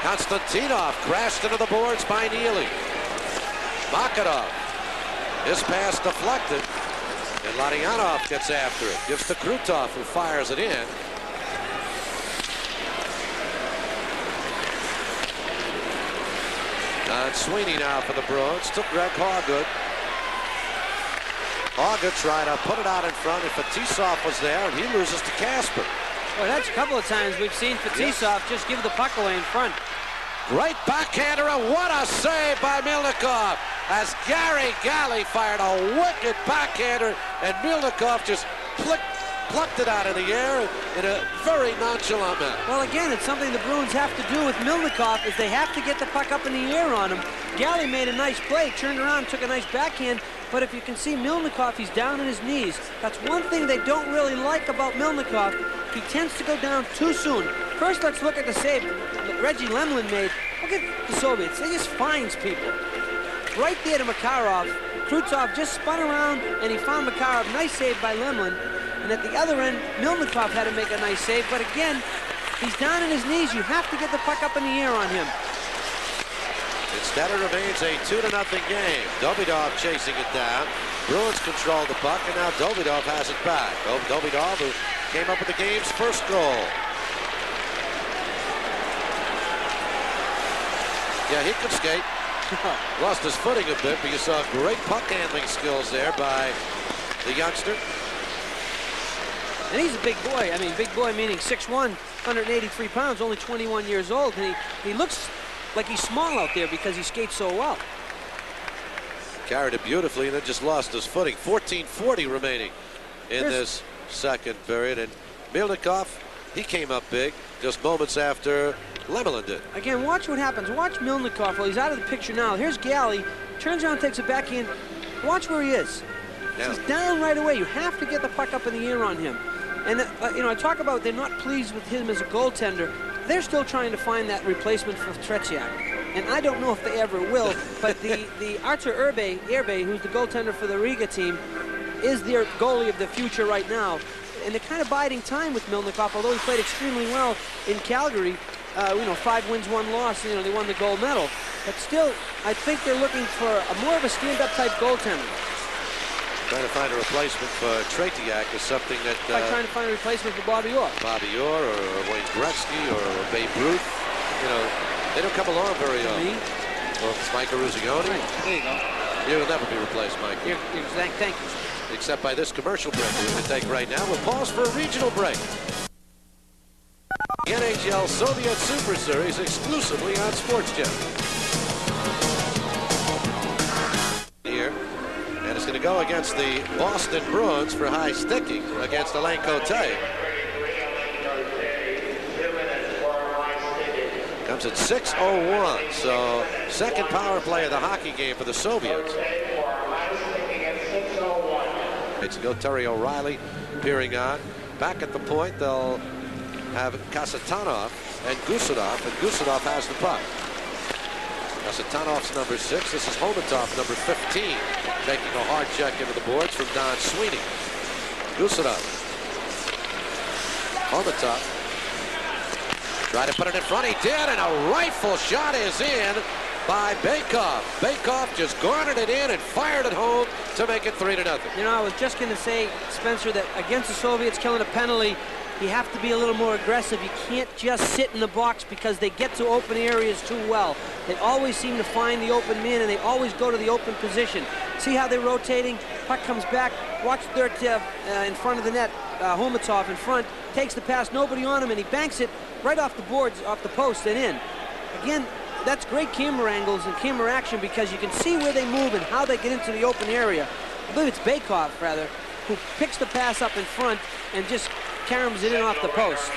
Konstantinov crashed into the boards by Neely. Makarov, his pass deflected, and Ladyanov gets after it. Gives to Krutov, who fires it in. And Sweeney now for the Bruins. Took Greg Hawgood. Hawgood tried to put it out in front, and Fetisov was there, and he loses to Casper. Well, that's a couple of times we've seen Fetisov just give the puck away in front. Great backhander, and what a save by Milnikov as Gary Galley fired a wicked backhander, and Milnikov just plucked it out of the air in a very nonchalant manner. Well, again, it's something the Bruins have to do with Milnikov, is they have to get the puck up in the air on him. Galley made a nice play, turned around, took a nice backhand, but if you can see Milnikov, he's down on his knees. That's one thing they don't really like about Milnikov. He tends to go down too soon. First, let's look at the save that Reggie Lemelin made. Look at the Soviets. They just finds people. Right there to Makarov. Krutov just spun around, and he found Makarov. Nice save by Lemelin. And at the other end, Milnikov had to make a nice save. But again, he's down on his knees. You have to get the puck up in the air on him. Instead, it remains a 2-0 game. Dobidov chasing it down. Bruins control the puck, and now Dobidov has it back. Dobidov, who came up with the game's first goal. Yeah, he could skate. Lost his footing a bit, but you saw great puck handling skills there by the youngster. And he's a big boy. I mean, big boy meaning 6'1", 183 pounds, only 21 years old. And he looks like he's small out there because he skates so well. Carried it beautifully and then just lost his footing. 14:40 remaining in this second period. And Milnikov, he came up big just moments after Lemelin did. Again, watch what happens. Watch Milnikov. Well, he's out of the picture now. Here's Galley. Turns around, takes it backhand. Watch where he is. Yeah. He's down right away. You have to get the puck up in the air on him. And, you know, I talk about they're not pleased with him as a goaltender. They're still trying to find that replacement for Tretiak. And I don't know if they ever will, but the Artur Erbe, who's the goaltender for the Riga team, is their goalie of the future right now. And they're kind of biding time with Milnikov, although he played extremely well in Calgary. You know, 5 wins, 1 loss, you know, they won the gold medal. But still, I think they're looking for more of a stand-up type goaltender. Trying to find a replacement for Tretiak is something that... Like trying to find a replacement for Bobby Orr. Bobby Orr or Wayne Gretzky or Babe Ruth. You know, they don't come along very often. Me? Or Mike Eruzione. Right. There you go. You'll never be replaced, Mike. Thank you. Except by this commercial break we're going to take right now. We'll pause for a regional break. The NHL Soviet Super Series exclusively on Sports Gem. go against the Boston Bruins for high sticking against Alain Cote. Comes at 6:01, so second power play of the hockey game for the Soviets. It's go Terry O'Reilly peering on. Back at the point, they'll have Kasatonov and Gusarov has the puck. Kasatanov's number 6. This is Homatov, number 15, making a hard check into the boards from Don Sweeney. Gusarov. Homatov. Try to put it in front. He did, and a rifle shot is in by Bakov. Bakov just garnered it in and fired it home to make it 3-0. You know, I was just going to say, Spencer, that against the Soviets killing a penalty, you have to be a little more aggressive. You can't just sit in the box because they get to open areas too well. They always seem to find the open man, and they always go to the open position. See how they're rotating? Puck comes back. Watch Thurtev in front of the net. Homatov in front. Takes the pass. Nobody on him, and he banks it right off the boards, off the post, and in. Again, that's great camera angles and camera action because you can see where they move and how they get into the open area. I believe it's Bakov, rather, who picks the pass up in front and just caroms it in off the post.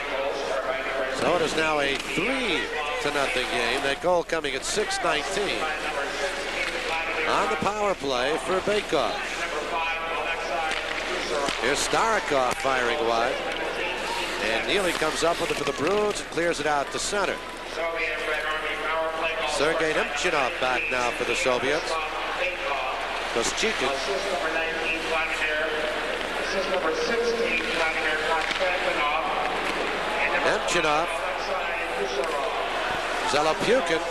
So it is now a 3-0 game. That goal coming at 6:19. On the power play for Bakov. Here's Starikov firing wide. And Neely comes up with it for the Bruins and clears it out to center. Sergei Nemchinov back now for the Soviets. Koschekin. Nemchinov. Zelopukhin.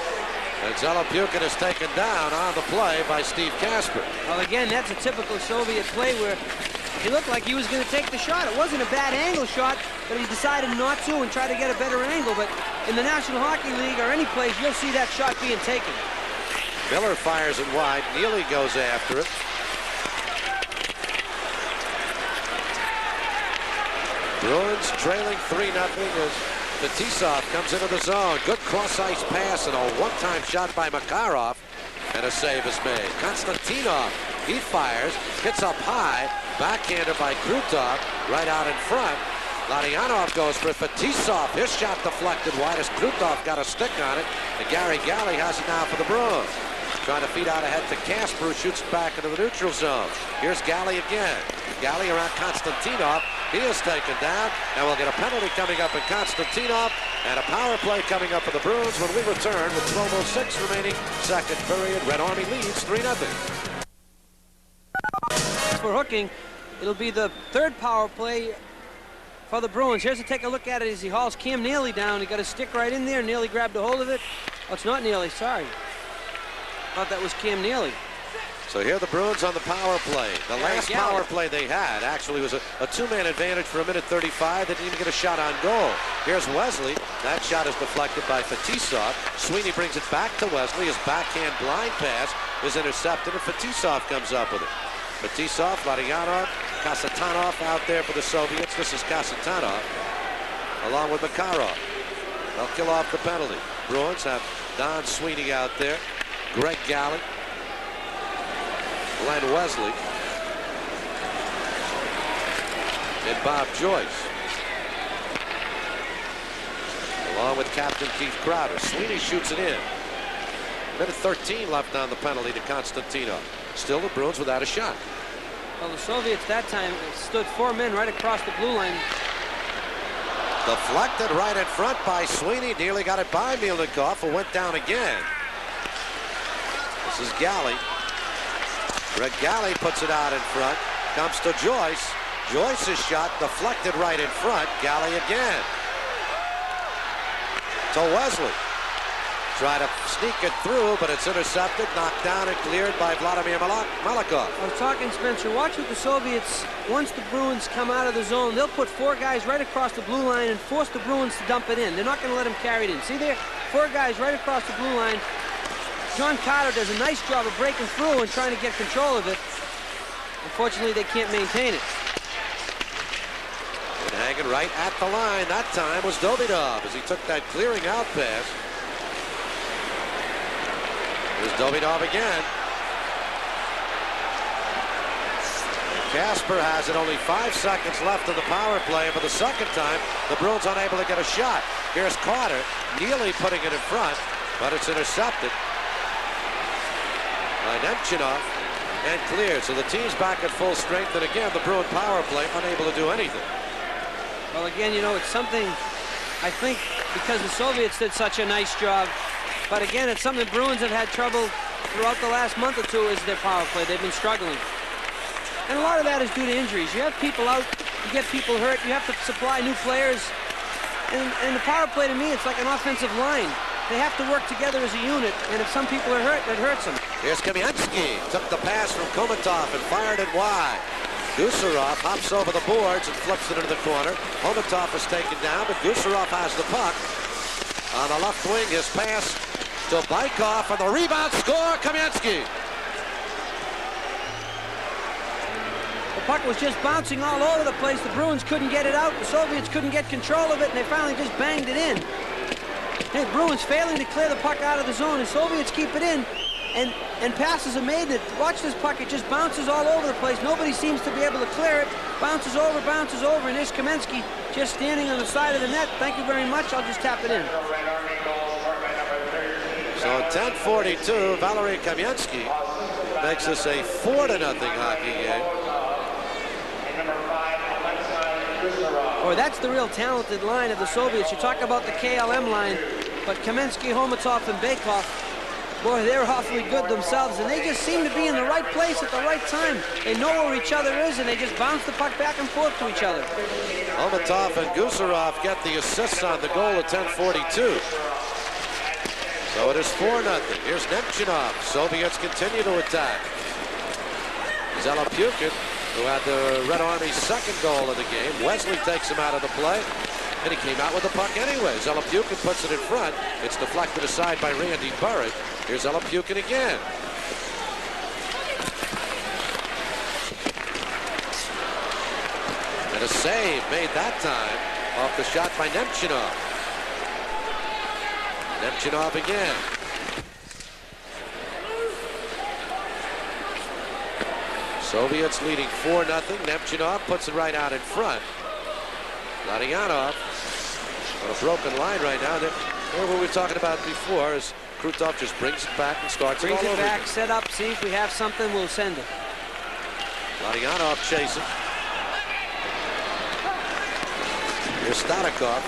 And Zelopukhin is taken down on the play by Steve Kasper. Well, again, that's a typical Soviet play where he looked like he was going to take the shot. It wasn't a bad angle shot, but he decided not to and try to get a better angle. But in the National Hockey League or any place, you'll see that shot being taken. Miller fires it wide. Neely goes after it. Bruins trailing 3-0 as Fetisov comes into the zone. Good cross-ice pass and a one-time shot by Makarov. And a save is made. Konstantinov, he fires, hits up high, backhanded by Krutov, right out in front. Ladianov goes for Fetisov. His shot deflected wide as Krutov got a stick on it. And Gary Galley has it now for the Bruins. Trying to feed out ahead to Kasper, who shoots it back into the neutral zone. Here's Galley again. Galley around Konstantinov. He is taken down, and we'll get a penalty coming up in Konstantinov and a power play coming up for the Bruins when we return with 12:06 remaining, second period. Red Army leads 3-0. For hooking, it'll be the third power play for the Bruins. Here's a take a look at it as he hauls Cam Neely down. He got his stick right in there. Neely grabbed a hold of it. Oh, it's not Neely, sorry. Thought that was Cam Neely. So here the Bruins on the power play. The last power play they had actually was a two-man advantage for 1:35. They didn't even get a shot on goal. Here's Wesley. That shot is deflected by Fetisov. Sweeney brings it back to Wesley. His backhand blind pass is intercepted, and Fetisov comes up with it. Fetisov, Ladianov, Kasatonov out there for the Soviets. This is Kasatonov along with Makarov. They'll kill off the penalty. Bruins have Don Sweeney out there, Greg Galley, Glenn Wesley, and Bob Joyce, along with Captain Keith Crowder. Sweeney shoots it in. Minute 13 left on the penalty to Konstantinov. Still the Bruins without a shot. Well, the Soviets that time stood 4 men right across the blue line. Deflected right in front by Sweeney. Nearly got it by Mielnikov, who went down again. This is Galley. Greg Galley puts it out in front. Comes to Joyce. Joyce's shot deflected right in front. Galley again. To Wesley. Try to sneak it through, but it's intercepted, knocked down, and cleared by Vladimir Malakov. I was talking, Spencer, watch what the Soviets, once the Bruins come out of the zone, they'll put 4 guys right across the blue line and force the Bruins to dump it in. They're not going to let them carry it in. See there? 4 guys right across the blue line. John Carter does a nice job of breaking through and trying to get control of it. Unfortunately, they can't maintain it. And hanging right at the line that time was Davidov as he took that clearing out pass. Here's Davidov again. Casper has it, only 5 seconds left of the power play. For the second time, the Bruins unable to get a shot. Here's Carter, Neely putting it in front, but it's intercepted by Nemchinov and cleared. So the team's back at full strength, and again, the Bruin power play unable to do anything. Well, again, you know, it's something, I think, because the Soviets did such a nice job. But again, it's something the Bruins have had trouble throughout the last month or two is their power play. They've been struggling. And a lot of that is due to injuries. You have people out, you get people hurt, you have to supply new players. And the power play, to me, it's like an offensive line. They have to work together as a unit, and if some people are hurt, that hurts them. Here's Kamensky, took the pass from Komatov and fired it wide. Gusarov hops over the boards and flips it into the corner. Komatov is taken down, but Gusarov has the puck. On the left wing, his pass to Baikov, and the rebound score, Kamensky. The puck was just bouncing all over the place. The Bruins couldn't get it out. The Soviets couldn't get control of it, and they finally just banged it in. Hey, Bruins failing to clear the puck out of the zone, and Soviets keep it in, and passes are made. Watch this puck, it just bounces all over the place. Nobody seems to be able to clear it. Bounces over, and here's Kamensky just standing on the side of the net. Thank you very much, I'll just tap it in. So at 10:42, Valery Kamensky makes this a 4-0 hockey game. Boy, that's the real talented line of the Soviets. You talk about the KLM line, but Kamensky, Homatov, and Baikov, boy, they're awfully good themselves, and they just seem to be in the right place at the right time. They know where each other is, and they just bounce the puck back and forth to each other. Homatov and Gusarov get the assists on the goal at 10:42. So it is 4-0. Here's Nemchinov. Soviets continue to attack. Zelopukhin, who had the Red Army's second goal of the game. Wesley takes him out of the play, and he came out with the puck anyway. Zelopukhin puts it in front. It's deflected aside by Randy Burridge. Here's Zelopukhin again. And a save made that time off the shot by Nemchinov. Nemchinov again. Soviets leading 4-0. Nemchinov puts it right out in front. Larionov on a broken line right now. What we were talking about before is Krutov just brings it back and starts it all over. Brings it back, set up, see if we have something, we'll send it. Larionov chasing. Here's Stanikov.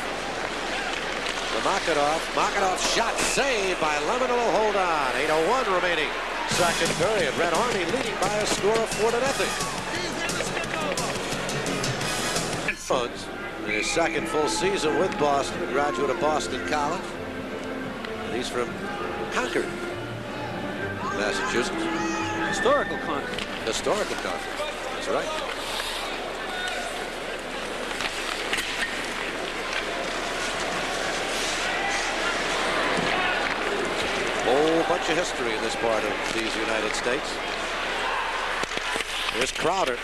Makarov shot saved by Lemonel. Hold on. 8:01 remaining. Second period. Red Army leading by a score of 4-0. In his second full season with Boston, a graduate of Boston College. And he's from Concord, Massachusetts. Historical Concord. Historical Concord. That's right. Whole bunch of history in this part of these United States. Here's Crowder.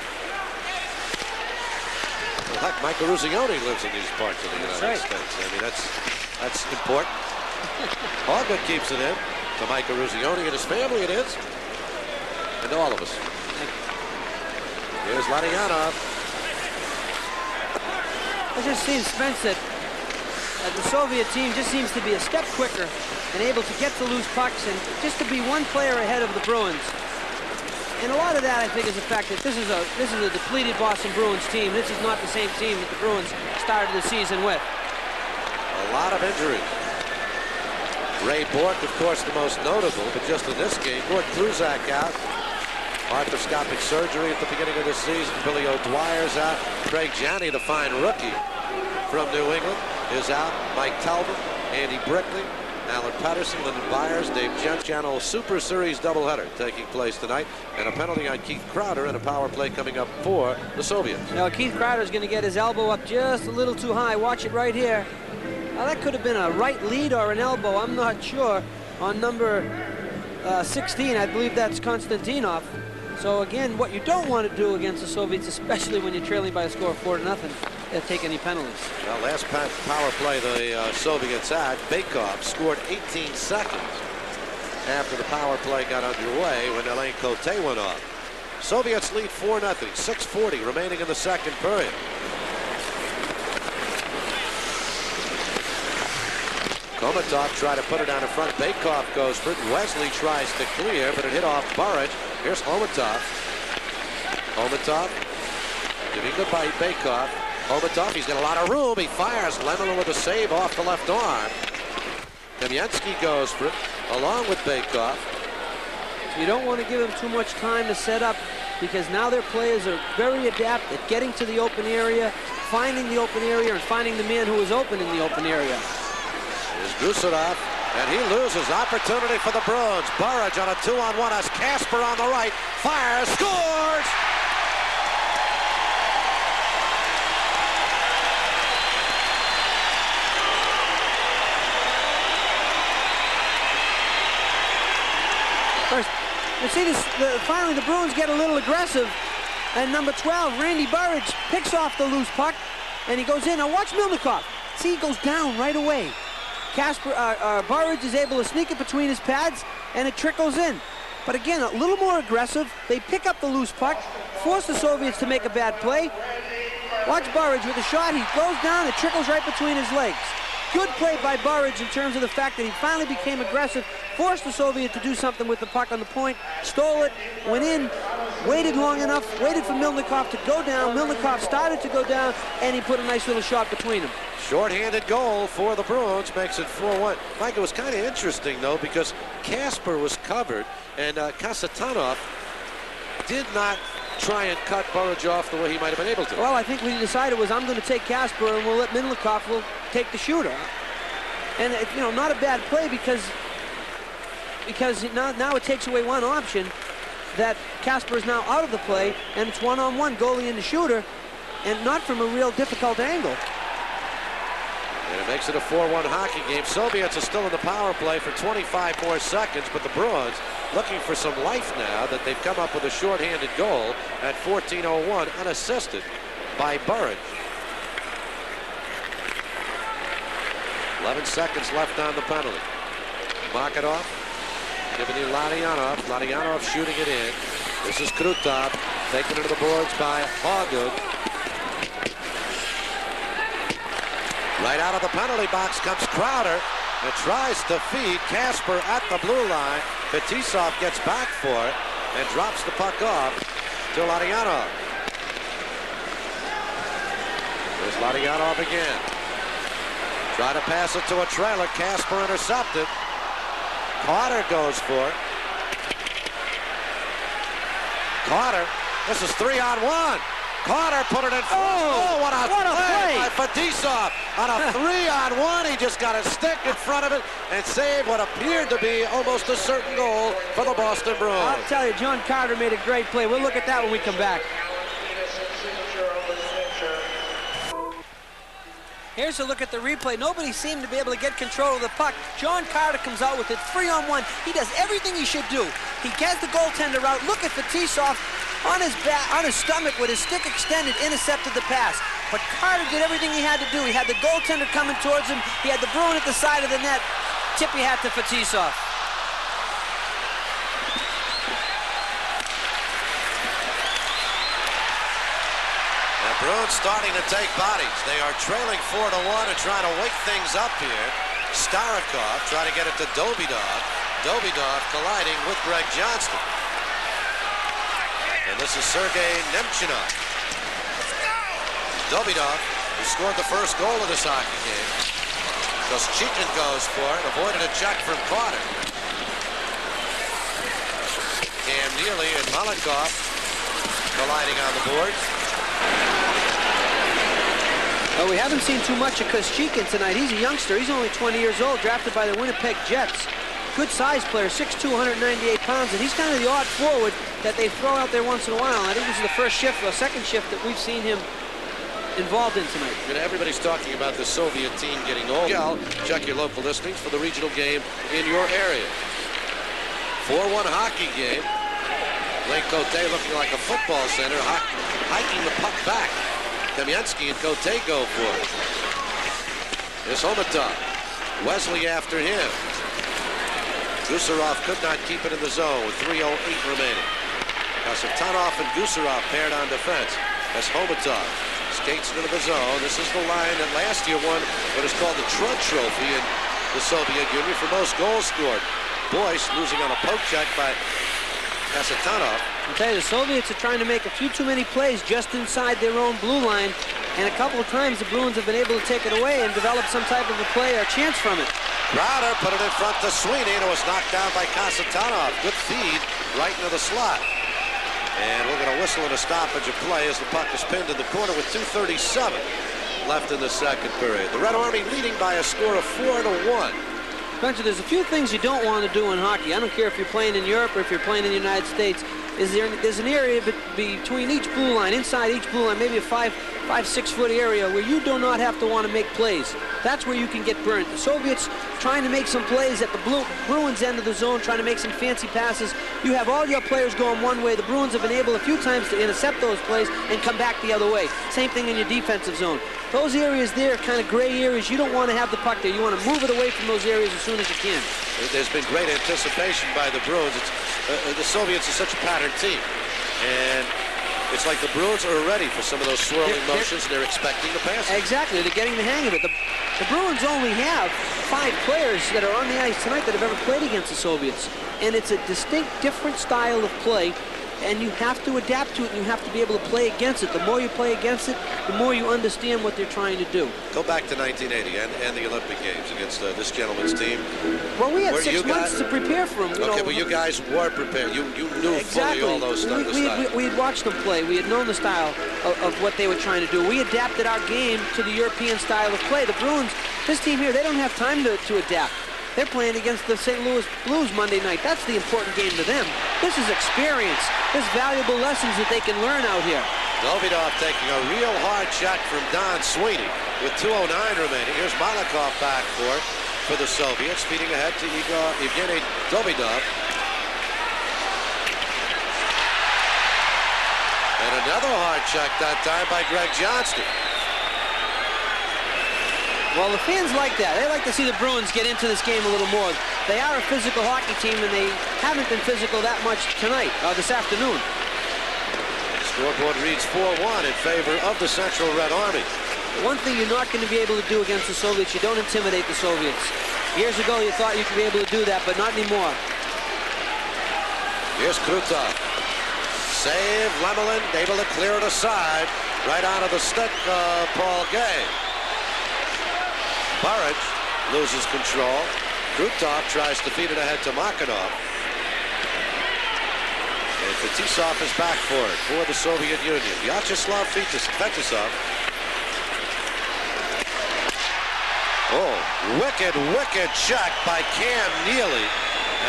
Well, heck, Michael Ruzioni lives in these parts of the United States. I mean, that's important. Hargood keeps it in. To Michael Ruzioni and his family it is. And to all of us. Here's Larionov. I just seen Spence that the Soviet team just seems to be a step quicker and able to get to loose pucks and just to be one player ahead of the Bruins. And a lot of that, I think, is the fact that this is a depleted Boston Bruins team. This is not the same team that the Bruins started the season with. A lot of injuries. Ray Bork, of course, the most notable, but just in this game, Gord Kluzak out. Arthroscopic surgery at the beginning of the season. Billy O'Dwyer's out. Craig Janney, the fine rookie from New England, is out. Mike Talbot, Andy Brickley, Alan Patterson, Lyndon Byers, Dave Jentz. Channel Super Series doubleheader taking place tonight, and a penalty on Keith Crowder and a power play coming up for the Soviets. Now Keith Crowder's going to get his elbow up just a little too high. Watch it right here. Now that could have been a right lead or an elbow. I'm not sure. On number 16, I believe that's Konstantinov. So again, what you don't want to do against the Soviets, especially when you're trailing by a score of 4-0, is take any penalties. Well, last power play the Soviets had, Baikov scored 18 seconds after the power play got underway when Alain Cote went off. Soviets lead 4-0. 6:40 remaining in the second period. Komatov tried to put it down in front. Bakov goes for it. Wesley tries to clear, but it hit off Burridge. Here's Komatov. Komatov giving goodbye Bakov. Komatov, he's got a lot of room. He fires. Lemon with a save off the left arm. Kamensky goes for it, along with Bakov. You don't want to give him too much time to set up, because now their players are very adept at getting to the open area, finding the open area, and finding the man who is open in the open area. Here's Gusarov, and he loses opportunity for the Bruins. Burridge on a 2-on-1 as Casper on the right. Fires, scores! First, you see this, finally the Bruins get a little aggressive, and number 12, Randy Burridge, picks off the loose puck, and he goes in. Now watch Milnikov. See, he goes down right away. Burridge is able to sneak it between his pads, and it trickles in. But again, a little more aggressive. They pick up the loose puck, force the Soviets to make a bad play. Watch Burridge with a shot. He goes down, it trickles right between his legs. Good play by Burridge in terms of the fact that he finally became aggressive, forced the Soviet to do something with the puck on the point, stole it, went in, waited long enough, waited for Milnikov to go down. Milnikov started to go down, and he put a nice little shot between them. Short-handed goal for the Bruins makes it 4-1. Mike, it was kind of interesting, though, because Casper was covered, and Kasatonov did not try and cut Burridge off the way he might have been able to. Well, I think what he decided was, I'm going to take Casper, and we'll let Milnikov will take the shooter. And, you know, not a bad play, because now it takes away one option, that Casper is now out of the play, and it's one-on-one, goalie and the shooter, and not from a real difficult angle. And it makes it a 4-1 hockey game. Soviets are still in the power play for 25 more seconds, but the Bruins looking for some life now that they've come up with a short-handed goal at 14:01, unassisted by Burridge. 11 seconds left on the penalty. Marketov giving it Larionov. Larionov shooting it in. This is Krutov taken into the boards by Hoggood. Right out of the penalty box comes Crowder and tries to feed Casper at the blue line. Fetisov gets back for it and drops the puck off to Larionov. There's Larionov again. Try to pass it to a trailer. Casper intercepted. Carter goes for it. Carter, this is 3-on-1. Carter put it in front. Oh, what a play by Fetisov. On a 3-on-1, he just got a stick in front of it and saved what appeared to be almost a certain goal for the Boston Bruins. I'll tell you, John Carter made a great play. We'll look at that when we come back. Here's a look at the replay. Nobody seemed to be able to get control of the puck. John Carter comes out with it 3-on-1. He does everything he should do. He gets the goaltender out. Look at Fetisov on his back, on his stomach with his stick extended, intercepted the pass. But Carter did everything he had to do. He had the goaltender coming towards him. He had the Bruin at the side of the net. Tip he had to Fetisov. Bruins starting to take bodies. They are trailing 4-1 and trying to wake things up here. Starikov trying to get it to Dobidov. Dobidov colliding with Greg Johnston. And this is Sergei Nemchinov. Dobidov, who scored the first goal of this hockey game. Koschekin goes for it, avoided a check from Carter. Cam Neely and Malikov colliding on the boards. Well, we haven't seen too much of Koschekin tonight. He's a youngster. He's only 20 years old, drafted by the Winnipeg Jets. Good size player, 6'2", 198 pounds, and he's kind of the odd forward that they throw out there once in a while. I think this is the first shift, or second shift, that we've seen him involved in tonight. And everybody's talking about the Soviet team getting old. Check your local listings for the regional game in your area. 4-1 hockey game. Lake Cote looking like a football center, hiking the puck back. Kamensky and Cote go for it. Here's Homatov. Wesley after him. Gusarov could not keep it in the zone with 3:08 remaining. Kasatonov and Gusarov paired on defense. As Homatov skates into the zone. This is the line that last year won what is called the Trud Trophy in the Soviet Union for most goals scored. Boyce losing on a poke check by Kasatonov. I'll tell you, the Soviets are trying to make a few too many plays just inside their own blue line, and a couple of times the Bruins have been able to take it away and develop some type of a play or chance from it. Crowder put it in front to Sweeney, and it was knocked down by Kasatonov. Good feed right into the slot. And we're going to whistle in a stoppage of play as the puck is pinned in the corner with 2:37 left in the second period. The Red Army leading by a score of 4-1. Spencer, there's a few things you don't want to do in hockey. I don't care if you're playing in Europe or if you're playing in the United States. There's an area between each blue line, inside each blue line, maybe a 5-6 foot area where you do not have to want to make plays. That's where you can get burnt. The Soviets trying to make some plays at the Bruins end of the zone, trying to make some fancy passes. You have all your players going one way. The Bruins have been able a few times to intercept those plays and come back the other way. Same thing in your defensive zone. Those areas there, kind of gray areas, you don't want to have the puck there. You want to move it away from those areas as soon as you can. There's been great anticipation by the Bruins. The Soviets are such a pattern team. And it's like the Bruins are ready for some of those swirling motions. They're expecting the pass. Exactly. They're getting the hang of it. The Bruins only have 5 players that are on the ice tonight that have ever played against the Soviets. And it's a distinct, different style of play. And you have to adapt to it, and you have to be able to play against it. The more you play against it, the more you understand what they're trying to do. Go back to 1980 and the Olympic Games against this gentleman's team. Well, we had 6 months to prepare for them. Okay, but you guys were prepared. You knew fully all those styles. We had watched them play. We had known the style of what they were trying to do. We adapted our game to the European style of play. The Bruins, this team here, they don't have time to adapt. They're playing against the St. Louis Blues Monday night. That's the important game to them. This is experience. There's valuable lessons that they can learn out here. Davidov taking a real hard check from Don Sweeney with 2:09 remaining. Here's Malikov back for the Soviets, feeding ahead to Evgeny Davidov. And another hard check that time by Greg Johnston. Well, the fans like that. They like to see the Bruins get into this game a little more. They are a physical hockey team, and they haven't been physical that much tonight, this afternoon. Scoreboard reads 4-1 in favor of the Central Red Army. One thing you're not going to be able to do against the Soviets, you don't intimidate the Soviets. Years ago, you thought you could be able to do that, but not anymore. Here's Krutov. Save, Lemelin, able to clear it aside. Right out of the stick of Paul Gay. Burridge loses control. Krutov tries to feed it ahead to Makarov. And Fetisov is back for it for the Soviet Union. Vyacheslav Fetisov. Oh, wicked check by Cam Neely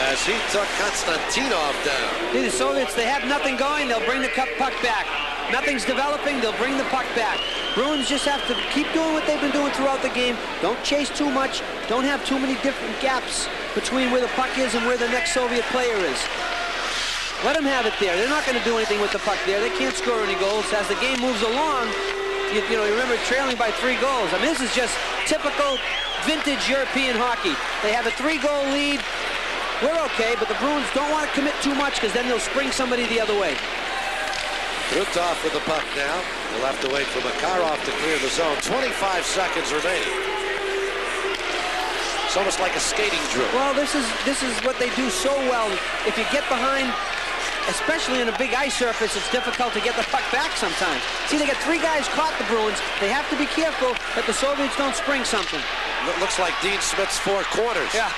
as he took Konstantinov down. See, the Soviets, they have nothing going, they'll bring the puck back. Nothing's developing, they'll bring the puck back. Bruins just have to keep doing what they've been doing throughout the game. Don't chase too much. Don't have too many different gaps between where the puck is and where the next Soviet player is. Let them have it there. They're not going to do anything with the puck there. They can't score any goals. As the game moves along, you remember trailing by 3 goals. I mean, this is just typical vintage European hockey. They have a 3-goal lead. We're okay, but the Bruins don't want to commit too much because then they'll spring somebody the other way. Krutov with the puck now. We'll have to wait for Makarov to clear the zone. 25 seconds remaining. It's almost like a skating drill. Well, this is what they do so well. If you get behind, especially in a big ice surface, it's difficult to get the puck back sometimes. See, they got 3 guys caught, the Bruins. They have to be careful that the Soviets don't spring something. Looks like Dean Smith's 4 corners. Yeah.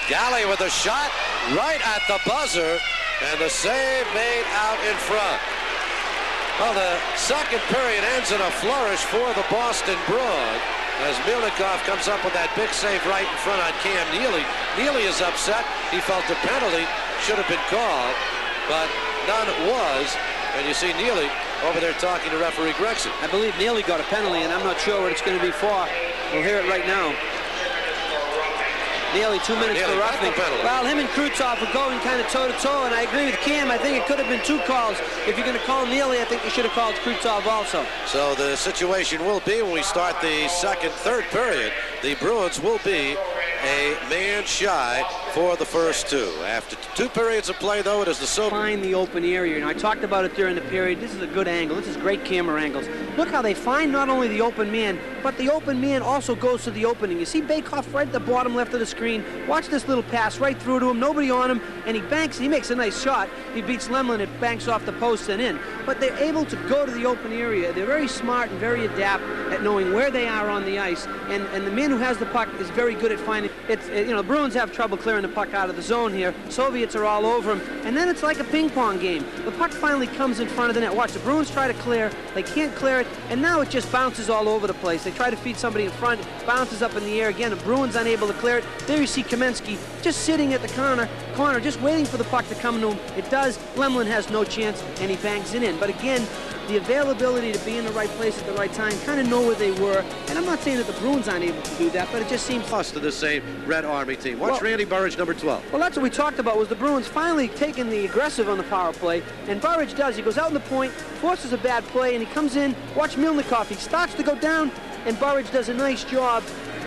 Galley with a shot right at the buzzer, and the save made out in front. Well, the second period ends in a flourish for the Boston Bruins as Milnikov comes up with that big save right in front on Cam Neely. Neely is upset. He felt the penalty should have been called, but none was. And you see Neely over there talking to referee Gregson. I believe Neely got a penalty, and I'm not sure what it's going to be for. We'll hear it right now. Nearly 2 minutes for roughing. Well, him and Krutov were going kind of toe-to-toe, and I agree with Cam. I think it could have been 2 calls. If you're going to call Neely, I think you should have called Krutov also. So the situation will be when we start the third period, the Bruins will be a man shy for the first two. After 2 periods of play, though, it is the Soviets. Find the open area. And I talked about it during the period. This is a good angle. This is great camera angles. Look how they find not only the open man, but the open man also goes to the opening. You see Bakoff right at the bottom left of the screen. Watch this little pass right through to him. Nobody on him, and he banks. He makes a nice shot. He beats Lemlin. It banks off the post and in. But they're able to go to the open area. They're very smart and very adept at knowing where they are on the ice. And the man who has the puck is very good at finding. The Bruins have trouble clearing the puck out of the zone here. Soviets are all over him. And then it's like a ping pong game. The puck finally comes in front of the net. Watch, the Bruins try to clear. They can't clear it. And now it just bounces all over the place. They try to feed somebody in front. Bounces up in the air again. The Bruins unable to clear it. There you see Kamensky just sitting at the corner, just waiting for the puck to come to him. It does. Lemlin has no chance, and he bangs it in. But again, the availability to be in the right place at the right time, kind of know where they were. And I'm not saying that the Bruins aren't able to do that, but it just seems lost to the same Red Army team. Watch Randy Burridge, number 12. Well, that's what we talked about, was the Bruins finally taking the aggressive on the power play. And Burridge does. He goes out in the point, forces a bad play, and he comes in. Watch Milnikov. He starts to go down, and Burridge does a nice job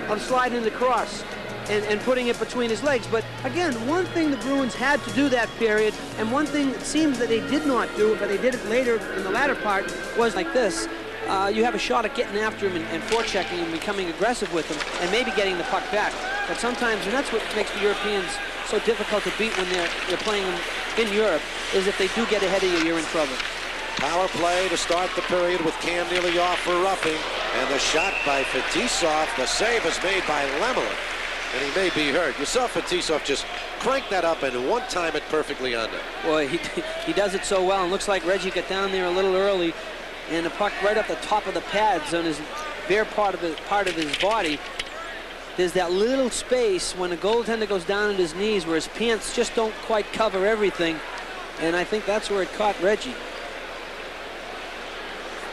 of sliding it across and putting it between his legs. But again, one thing the Bruins had to do that period, and one thing it seems that they did not do, but they did it later in the latter part, was like this. You have a shot at getting after him and forechecking and becoming aggressive with him and maybe getting the puck back. But sometimes, and that's what makes the Europeans so difficult to beat when they're playing in Europe, is if they do get ahead of you, you're in trouble. Power play to start the period with Cam Neely off for roughing. And the shot by Fetisov. The save is made by Lemlin. And he may be hurt. You saw Fetisov just crank that up and one time it perfectly under. Boy, he does it so well. And looks like Reggie got down there a little early. And the puck right up the top of the pads on his bare part of his body. There's that little space when the goaltender goes down at his knees where his pants just don't quite cover everything. And I think that's where it caught Reggie.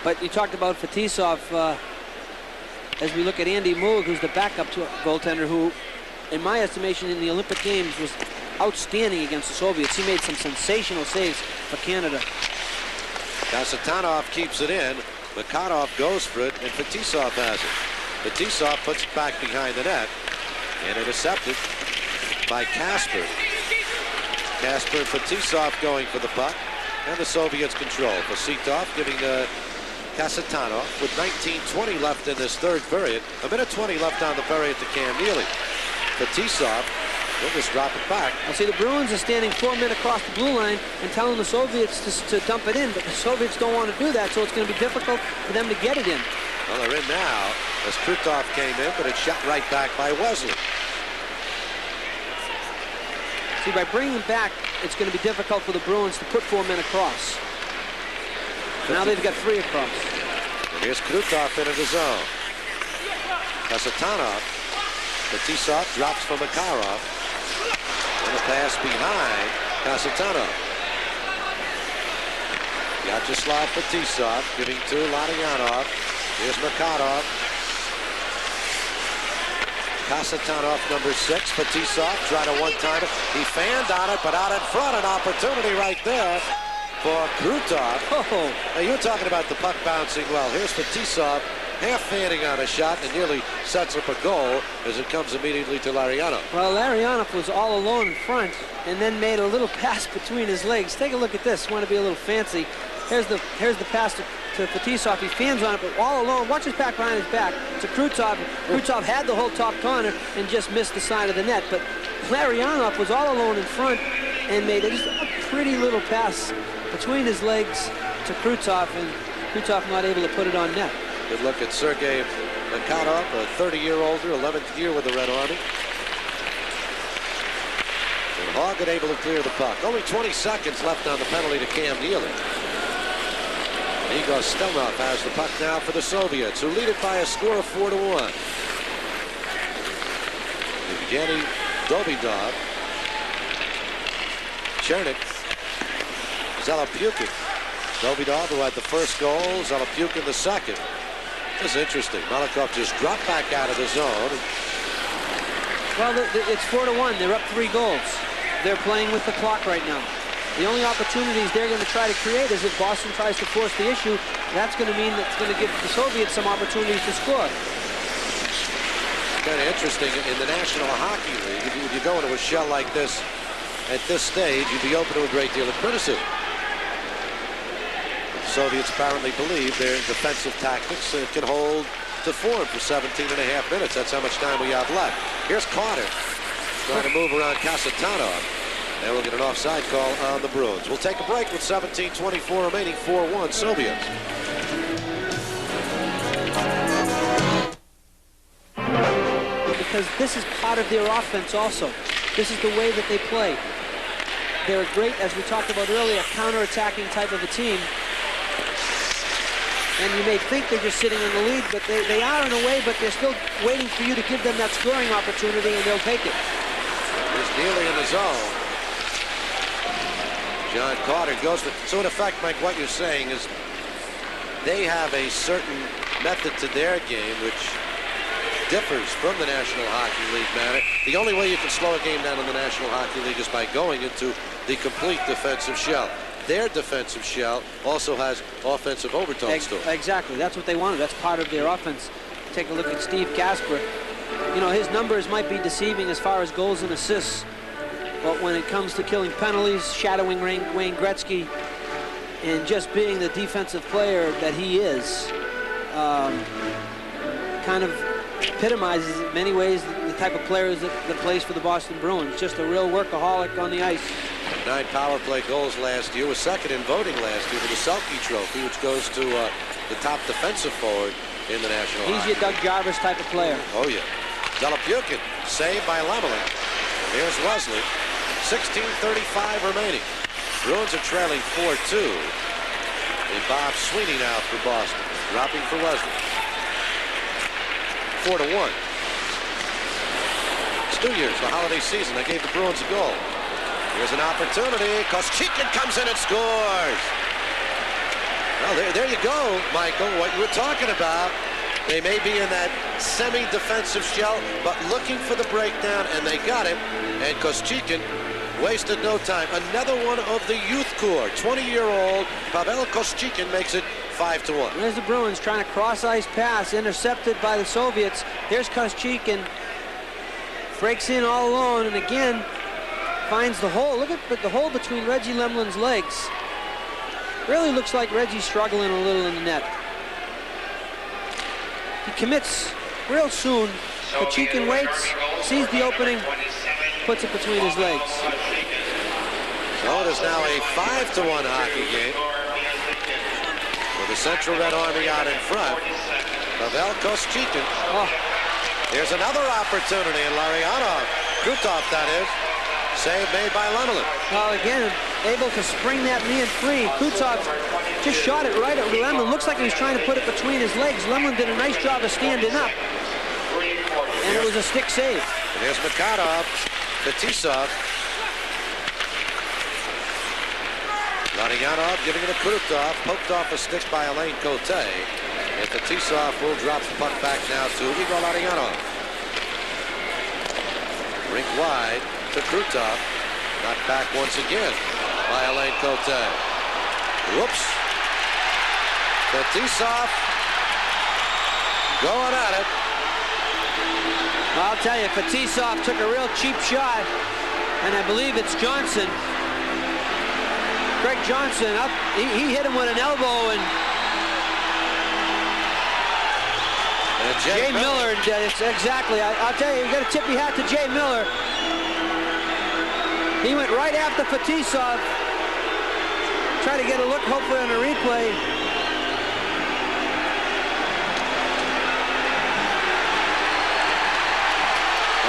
But you talked about Fetisov as we look at Andy Moog, who's the backup to a goaltender who, in my estimation, in the Olympic Games was outstanding against the Soviets. He made some sensational saves for Canada. Kasatonov keeps it in. Mikhailov goes for it, and Fetisov has it. Fetisov puts it back behind the net, and intercepted by Kasper. Kasper and Fetisov going for the puck, and the Soviets control. Fetisov giving Kasatonov with 19:20 left in this third period. 1:20 left on the period to Cam Neely. Fetisov will just drop it back. I see the Bruins are standing 4 men across the blue line and telling the Soviets to dump it in, but the Soviets don't want to do that, so it's going to be difficult for them to get it in. Well, they're in now as Krutov came in, but it's shot right back by Wesley. See, by bringing it back, it's going to be difficult for the Bruins to put 4 men across. Now they've got 3 across. And here's Krutov into the zone. Kasatonov. Fetisov drops for Makarov. And a pass behind Kasatonov. Vyacheslav Fetisov giving to Ladyanov. Here's Makarov. Kasatonov, number 6. Fetisov tried a one-timer. He fanned on it, but out in front, an opportunity right there for Krutov. Oh. Now, you're talking about the puck bouncing well. Here's Fetisov half fanning on a shot and nearly sets up a goal as it comes immediately to Larionov. Well, Larionov was all alone in front and then made a little pass between his legs. Take a look at this. Want to be a little fancy. Here's the pass to Fetisov. He fans on it, but all alone. Watch his back behind his back to Krutov. Krutov had the whole top corner and just missed the side of the net. But Larionov was all alone in front and made just a pretty little pass between his legs to Krutov, and Krutov not able to put it on net. Good look at Sergei Mikhailov, a 30-year-older, 11th year with the Red Army. And Hogan able to clear the puck. Only 20 seconds left on the penalty to Cam Neely. Igor Stelnov has the puck now for the Soviets, who lead it by a score of 4-1. Evgeny Dobidov, Chernik, Zalapyukin. Dobidov, who had the first goal, Zalapyukin the second. This is interesting. Malikov just dropped back out of the zone. Well, it's 4-1. They're up 3 goals. They're playing with the clock right now. The only opportunities they're going to try to create is if Boston tries to force the issue. That's going to mean that's going to give the Soviets some opportunities to score. kind of interesting. In the National Hockey League, if you go into a shell like this at this stage, you'd be open to a great deal of criticism. The Soviets apparently believe their defensive tactics can hold to form for 17.5 minutes. That's how much time we have left. Here's Carter trying to move around Kasatonov. And we'll get an offside call on the Bruins. We'll take a break with 17:24 remaining, 4-1 Soviets. Because this is part of their offense also. This is the way that they play. They're a great, as we talked about earlier, counter-attacking type of a team. And you may think they're just sitting in the lead, but they are in a way, but they're still waiting for you to give them that scoring opportunity, and they'll take it. Here's Neely in the zone. John Carter goes to... So in effect, Mike, what you're saying is they have a certain method to their game which differs from the National Hockey League manner. The only way you can slow a game down in the National Hockey League is by going into the complete defensive shell. Their defensive shell also has offensive overtones to it. Exactly. That's what they wanted. That's part of their offense. Take a look at Steve Kasper. You know, his numbers might be deceiving as far as goals and assists, but when it comes to killing penalties, shadowing Wayne Gretzky, and just being the defensive player that he is, kind of epitomizes in many ways the type of players that plays for the Boston Bruins. Just a real workaholic on the ice. 9 power play goals last year. Was second in voting last year for the Selke Trophy, which goes to the top defensive forward in the National Hockey. He's your Doug Jarvis type of player. Oh, yeah. Delapukin, saved by Lemelin. Here's Wesley. 16:35 remaining. Bruins are trailing 4-2. And Bob Sweeney now for Boston. Dropping for Wesley. 4-1. It's New Year's, the holiday season. They gave the Bruins a goal. Here's an opportunity. Koschekin comes in and scores. Well, there you go, Michael, what you were talking about. They may be in that semi-defensive shell, but looking for the breakdown, and they got it. And Koschekin wasted no time. Another one of the youth core. 20-year-old Pavel Koschekin makes it 5-1. There's the Bruins trying to cross-ice pass, intercepted by the Soviets. Here's Koschekin. Breaks in all alone, and again, finds the hole. Look at the hole between Reggie Lemlin's legs. Really looks like Reggie's struggling a little in the net. He commits real soon. Koschekin waits, sees the opening, puts it between his legs. So it is now a 5-1 hockey game, with the Central Red Army out in front. Pavel Koschekin. Oh. Here's another opportunity, and Larionov, Krutov that is, save made by Lemelin. Well, again, able to spring that man free. Krutov just shot it right at Lemlin. Looks like he was trying to put it between his legs. Lemlin did a nice job of standing up, and it was a stick save. And here's Mikhailov, Fetisov. Larionov giving it to Krutov, poked off a stick by Alain Cote. And Fetisov will drop the puck back now to Igor Larionov. Rink wide to Krutov. Knocked back once again by Alain Cote. Whoops. Fetisov going at it. I'll tell you, Fetisov took a real cheap shot, and I believe it's Johnson. Greg Johnson, he hit him with an elbow, and Jay Miller, exactly. I'll tell you, you got to tip your hat to Jay Miller. He went right after Fetisov. Try to get a look, hopefully, on a replay.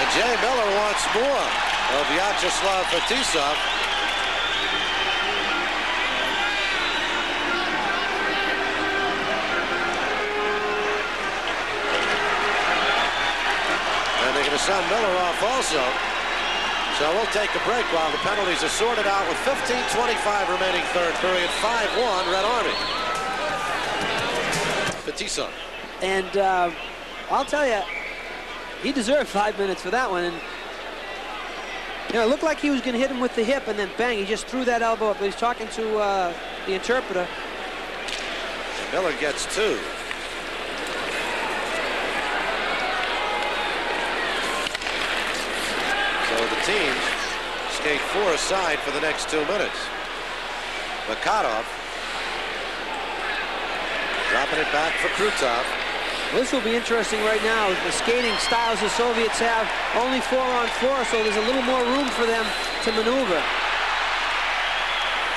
And Jay Miller wants more of Vyacheslav Fetisov. And they're going to send Miller off also. So we'll take a break while the penalties are sorted out with 15:25 remaining third period. 5-1 Red Army. Fetisov. And I'll tell you, he deserved 5 minutes for that one. And you know, it looked like he was going to hit him with the hip, and then bang, he just threw that elbow up. But he's talking to the interpreter. And Miller gets 2. So the teams skate 4 aside for the next 2 minutes. Makarov dropping it back for Krutov. This will be interesting right now. The skating styles the Soviets have only 4-on-4, so there's a little more room for them to maneuver.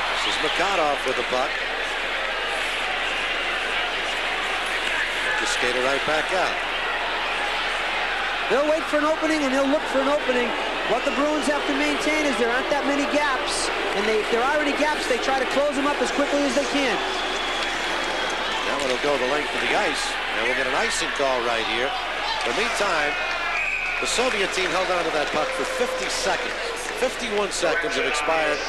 This is Makarov with the puck. The skater right back out. They'll wait for an opening and they'll look for an opening. What the Bruins have to maintain is there aren't that many gaps, and if there are any gaps, they try to close them up as quickly as they can. Now it'll go the length of the ice, and we'll get an icing call right here. In the meantime, the Soviet team held on to that puck for 50 seconds. 51 seconds have expired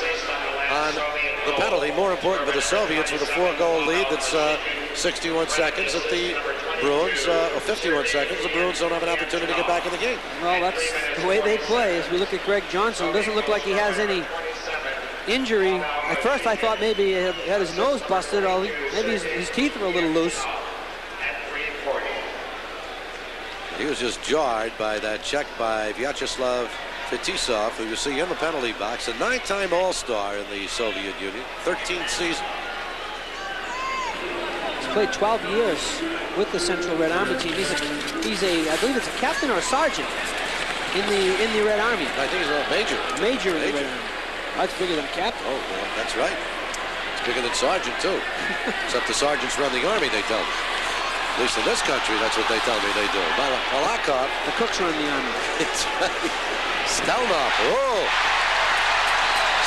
on the penalty. More important for the Soviets with a 4-goal lead that's 61 seconds. At the Bruins, 51 seconds, the Bruins don't have an opportunity to get back in the game. Well, that's the way they play. As we look at Greg Johnson, doesn't look like he has any injury. At first I thought maybe he had his nose busted, or maybe his teeth were a little loose. He was just jarred by that check by Vyacheslav Fetisov, who you see in the penalty box, a 9-time All-Star in the Soviet Union, 13th season. He's played 12 years with the Central Red Army team. He's a I believe it's a captain or a sergeant in the Red Army. I think he's a major. Major in the Red Army. That's bigger than captain. Oh, well, that's right. It's bigger than sergeant, too. Except the sergeants run the Army, they tell me. At least in this country, that's what they tell me they do. Malakov. The cooks run the Army. It's right. Stelnov. Oh!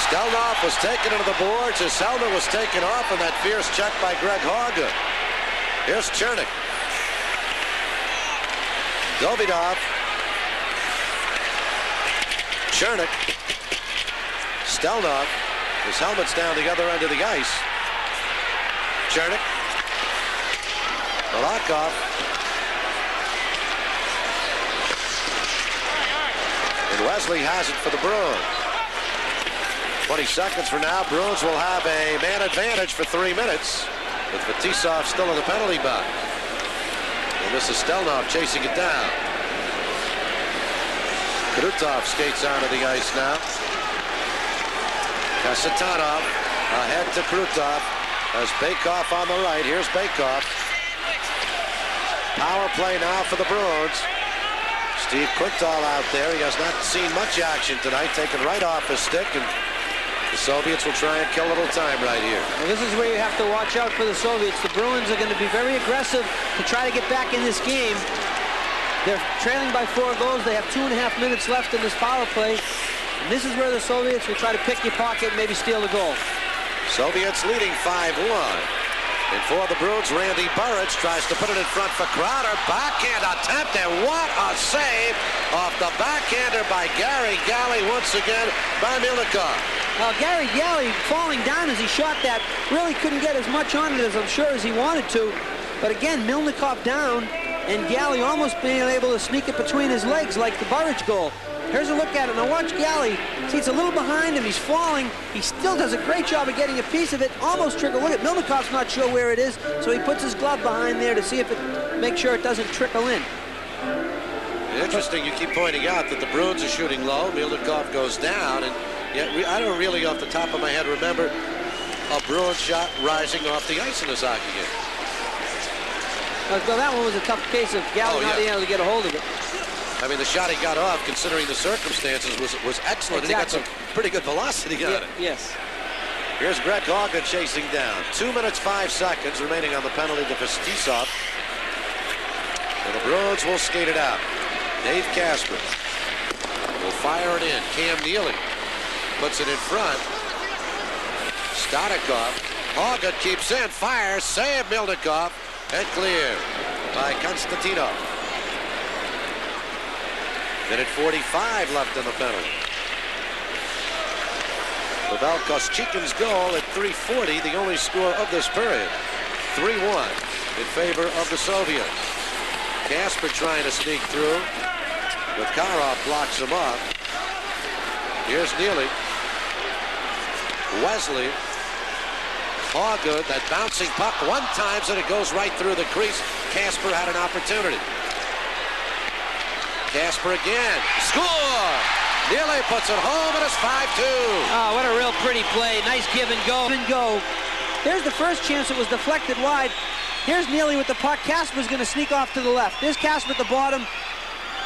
Stelnov was taken into the boards. His helmet was taken off, and that fierce check by Greg Hauger. Here's Chernik. Davidov. Chernik. Stelnov. His helmet's down the other end of the ice. Chernik. Malakov. And Wesley has it for the Bruins. 20 seconds from now, Bruins will have a man advantage for 3 minutes, with Fetisov still in the penalty box. And this is Stelnov chasing it down. Krutov skates onto the ice now. Kasatonov ahead to Krutov as Baikoff on the right. Here's Baikoff. Power play now for the Bruins. Steve Quintal out there. He has not seen much action tonight, taken right off his stick, and the Soviets will try and kill a little time right here. Well, this is where you have to watch out for the Soviets. The Bruins are going to be very aggressive to try to get back in this game. They're trailing by 4 goals. They have 2.5 minutes left in this power play. And this is where the Soviets will try to pick your pocket and maybe steal the goal. Soviets leading 5-1. And for the Bruins, Randy Burridge tries to put it in front for Crowder. Backhand attempt, and what a save off the backhander by Gary Galley once again by Milnikov. Well, Gary Galley falling down as he shot that really couldn't get as much on it as I'm sure as he wanted to. But again, Milnikov down, and Galley almost being able to sneak it between his legs like the Burridge goal. Here's a look at it. Now watch Galley. See, it's a little behind him. He's falling. He still does a great job of getting a piece of it. Almost trickle. Look at Milnikov's not sure where it is, so he puts his glove behind there to see if it, make sure it doesn't trickle in. Interesting, you keep pointing out that the Bruins are shooting low. Milnikov goes down, and yet I don't really, off the top of my head, remember a Bruins shot rising off the ice in this hockey game. Well, that one was a tough case of Galley not being able to get a hold of it. I mean, the shot he got off, considering the circumstances, was excellent. Exactly. And he got some pretty good velocity on it. Yes. Here's Greg Hauger chasing down. 2 minutes, 5 seconds remaining on the penalty to Fetisov. And the Bruins will skate it out. Dave Kasper will fire it in. Cam Neely puts it in front. Stonikov. Hauger keeps in, fires, save Milnikov, and clear by Konstantinov. Minute 45 left in the penalty. Pavel Koschekin's goal at 3:40, the only score of this period. 3-1 in favor of the Soviets. Kasper trying to sneak through, but Karov blocks him up. Here's Neely. Wesley. Hauger, that bouncing puck one time, and it goes right through the crease. Kasper had an opportunity. Kasper again. Score! Neely puts it home, and it's 5-2. Oh, what a real pretty play. Nice give and go. Here's the first chance. It was deflected wide. Here's Neely with the puck. Casper's going to sneak off to the left. There's Casper at the bottom.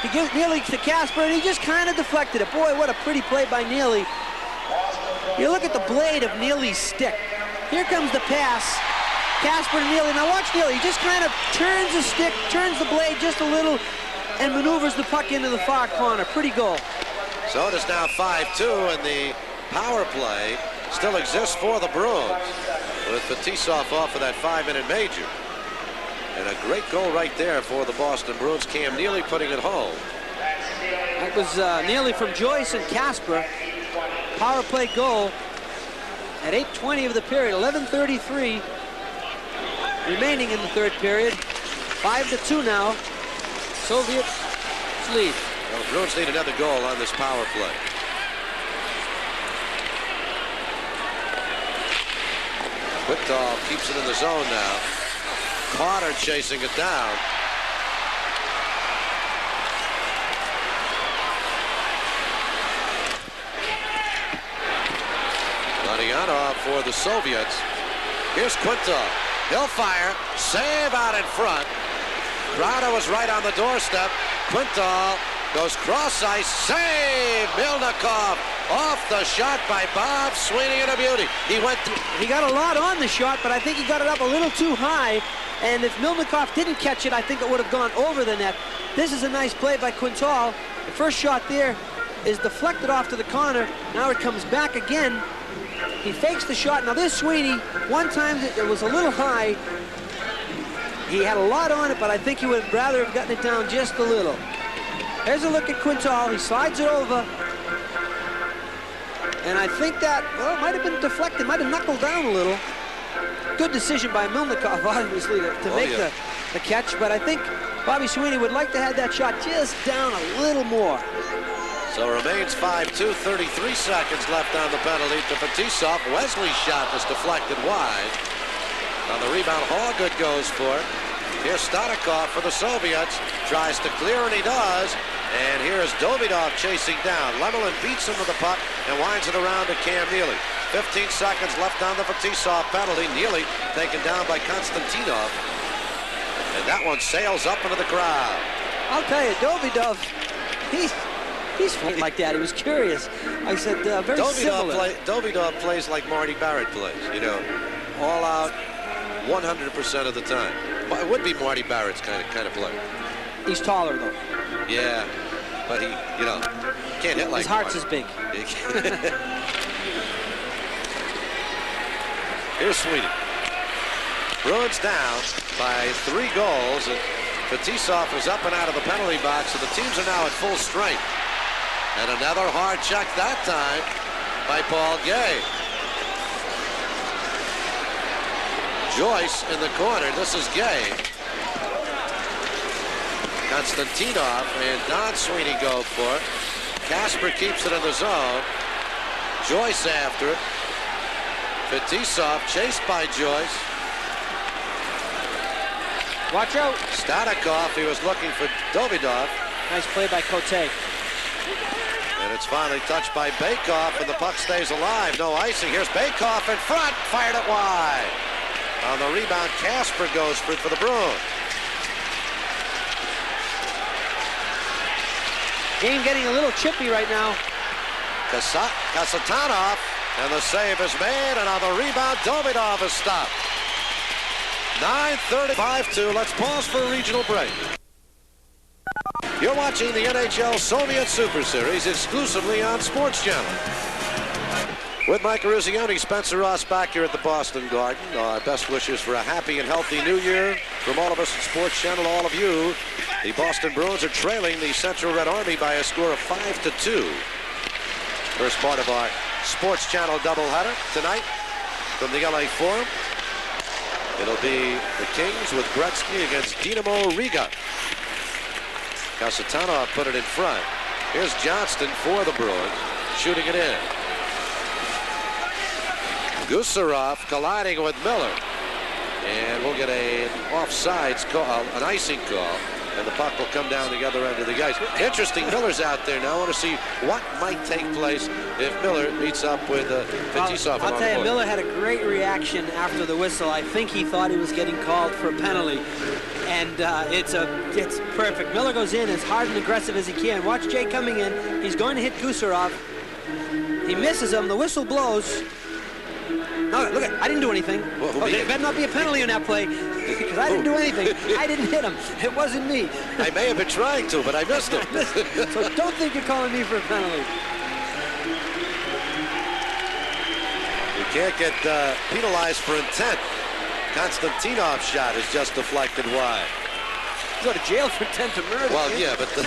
He gives Neely to Casper, and he just kind of deflected it. Boy, what a pretty play by Neely. You look at the blade of Neely's stick. Here comes the pass. Casper to Neely. Now watch Neely. He just kind of turns the stick, turns the blade just a little, and maneuvers the puck into the far corner. Pretty goal. So it is now 5-2, and the power play still exists for the Bruins, with Fetisov off of that 5-minute major. And a great goal right there for the Boston Bruins. Cam Neely putting it home. That was Neely from Joyce and Casper. Power play goal at 8:20 of the period. 11:33 remaining in the third period. 5-2 now. Soviets lead. Well, the Bruins need another goal on this power play. Whitdahl keeps it in the zone now. Potter chasing it down. Ladianov for the Soviets. Here's Quintal. He'll fire. Save out in front. Grado is right on the doorstep. Quintal goes cross ice. Save! Milnikov off the shot by Bob Sweeney, and a beauty. He got a lot on the shot, but I think he got it up a little too high. And if Milnikov didn't catch it, I think it would have gone over the net. This is a nice play by Quintal. The first shot there is deflected off to the corner. Now it comes back again. He fakes the shot. Now this Sweeney, one time it was a little high. He had a lot on it, but I think he would rather have gotten it down just a little. Here's a look at Quintal. He slides it over. And I think that, well, it might have been deflected, might have knuckled down a little. Good decision by Milnikov, obviously, to make the catch, but I think Bobby Sweeney would like to have that shot just down a little more. So remains 5-2, 33 seconds left on the penalty to Fetisov. Wesley's shot was deflected wide. On the rebound, Hallgood goes for it. Here's Stonikov for the Soviets. Tries to clear, and he does. And here's Davidov chasing down. Lemelin beats him with the puck and winds it around to Cam Neely. 15 seconds left on the Fetisov penalty. Neely taken down by Konstantinov. And that one sails up into the crowd. I'll tell you, Davidov, he's like that. He was curious. I said, very similar. Davidov plays like Marty Barrett plays, you know, all out 100% of the time. Well, it would be Marty Barrett's kind of player. He's taller, though. Yeah, but he, you know, can't hit like his heart's as big. Here's Sweeney. Bruins down by 3 goals, and Fetisov is up and out of the penalty box, so the teams are now at full strength. And another hard check that time by Paul Gay. Joyce in the corner. This is Gay. Konstantinov and Don Sweeney go for it. Casper keeps it in the zone. Joyce after it. Fetisov chased by Joyce. Watch out. Stonikov, he was looking for Davidov. Nice play by Cote. And it's finally touched by Baykoff, and the puck stays alive. No icing. Here's Baykoff in front. Fired it wide. On the rebound, Casper goes for it for the Bruins. Game getting a little chippy right now. Kasatanov, and the save is made, and on the rebound, Davidov is stopped. 9:30, 5-2. Let's pause for a regional break. You're watching the NHL Soviet Super Series exclusively on Sports Channel. With Mike Eruzione, Spencer Ross back here at the Boston Garden. Our best wishes for a happy and healthy new year from all of us at Sports Channel, all of you. The Boston Bruins are trailing the Central Red Army by a score of 5-2. First part of our Sports Channel doubleheader tonight from the LA Forum. It'll be the Kings with Gretzky against Dinamo Riga. Kasatanov put it in front. Here's Johnston for the Bruins, shooting it in. Gusarov colliding with Miller. And we'll get an offsides call, an icing call. And the puck will come down the other end of the ice. Interesting, Miller's out there now. I want to see what might take place if Miller meets up with Fetisov. I'll tell you, Miller had a great reaction after the whistle. I think he thought he was getting called for a penalty. And it's perfect. Miller goes in as hard and aggressive as he can. Watch Jay coming in. He's going to hit Gusarov. He misses him. The whistle blows. No, look, I didn't do anything. There better not be a penalty on that play, because I didn't do anything. I didn't hit him. It wasn't me. I may have been trying to, but I missed him. So don't think you're calling me for a penalty. You can't get penalized for intent. Konstantinov's shot is just deflected wide. You go to jail for intent to murder. Well, yeah, but goal!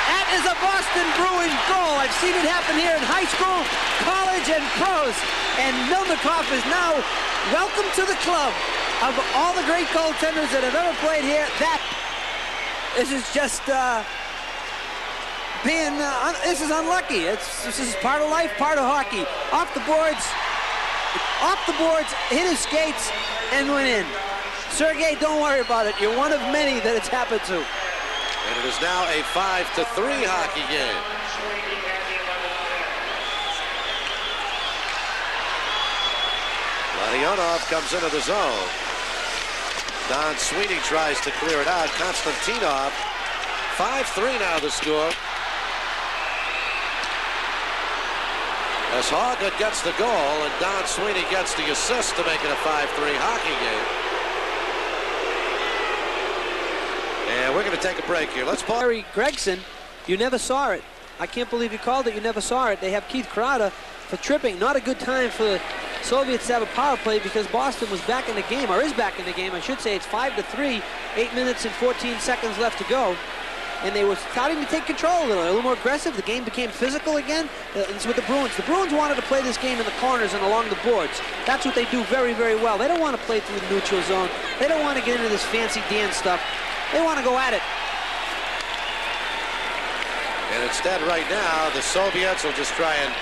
That is a Boston Bruins goal. I've seen it happen here in high school, college, and pros. And Milnikov is now welcome to the club of all the great goaltenders that have ever played here. This is just this is unlucky. This is part of life, part of hockey. Off the boards, hit his skates, and went in. Sergei, don't worry about it. You're one of many that it's happened to. And it is now a 5-3 hockey game. Larionov comes into the zone. Don Sweeney tries to clear it out. Konstantinov, 5-3 now the score. As Hoggood gets the goal and Don Sweeney gets the assist to make it a 5-3 hockey game. And we're going to take a break here. Let's pause. Barry Gregson, you never saw it. I can't believe you called it. You never saw it. They have Keith Crowder for tripping. Not a good time for the Soviets to have a power play because Boston was back in the game, or is back in the game. I should say it's 5-3, 8 minutes and 14 seconds left to go. And they were starting to take control a little more aggressive. The game became physical again. It's with the Bruins. The Bruins wanted to play this game in the corners and along the boards. That's what they do very, very well. They don't want to play through the neutral zone. They don't want to get into this fancy dance stuff. They want to go at it. And instead, right now, the Soviets will just try and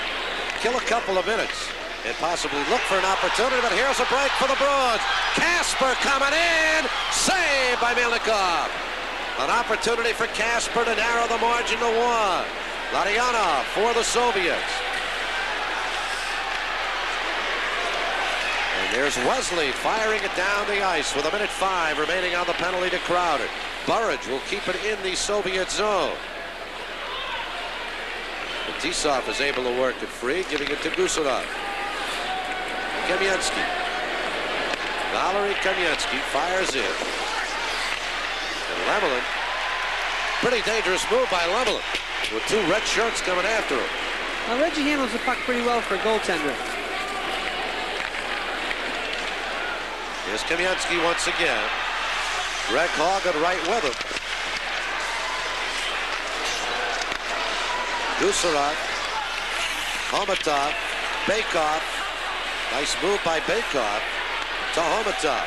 kill a couple of minutes and possibly look for an opportunity. But here's a break for the Bruins. Kasper coming in. Saved by Milnikov. An opportunity for Kasper to narrow the margin to 1. Larionov for the Soviets. And there's Wesley firing it down the ice with 1:05 remaining on the penalty to Crowder. Burridge will keep it in the Soviet zone. Fetisov is able to work it free, giving it to Gusarov. Kamensky. Valery Kamensky fires in. And Lemelin. Pretty dangerous move by Lemelin with 2 red shirts coming after him. Well, Reggie handles the puck pretty well for a goaltender. Here's Kamensky once again. Greg Hoggood right with him. Gusarov, Homatov, Bakov. Nice move by Bakov to Homatov.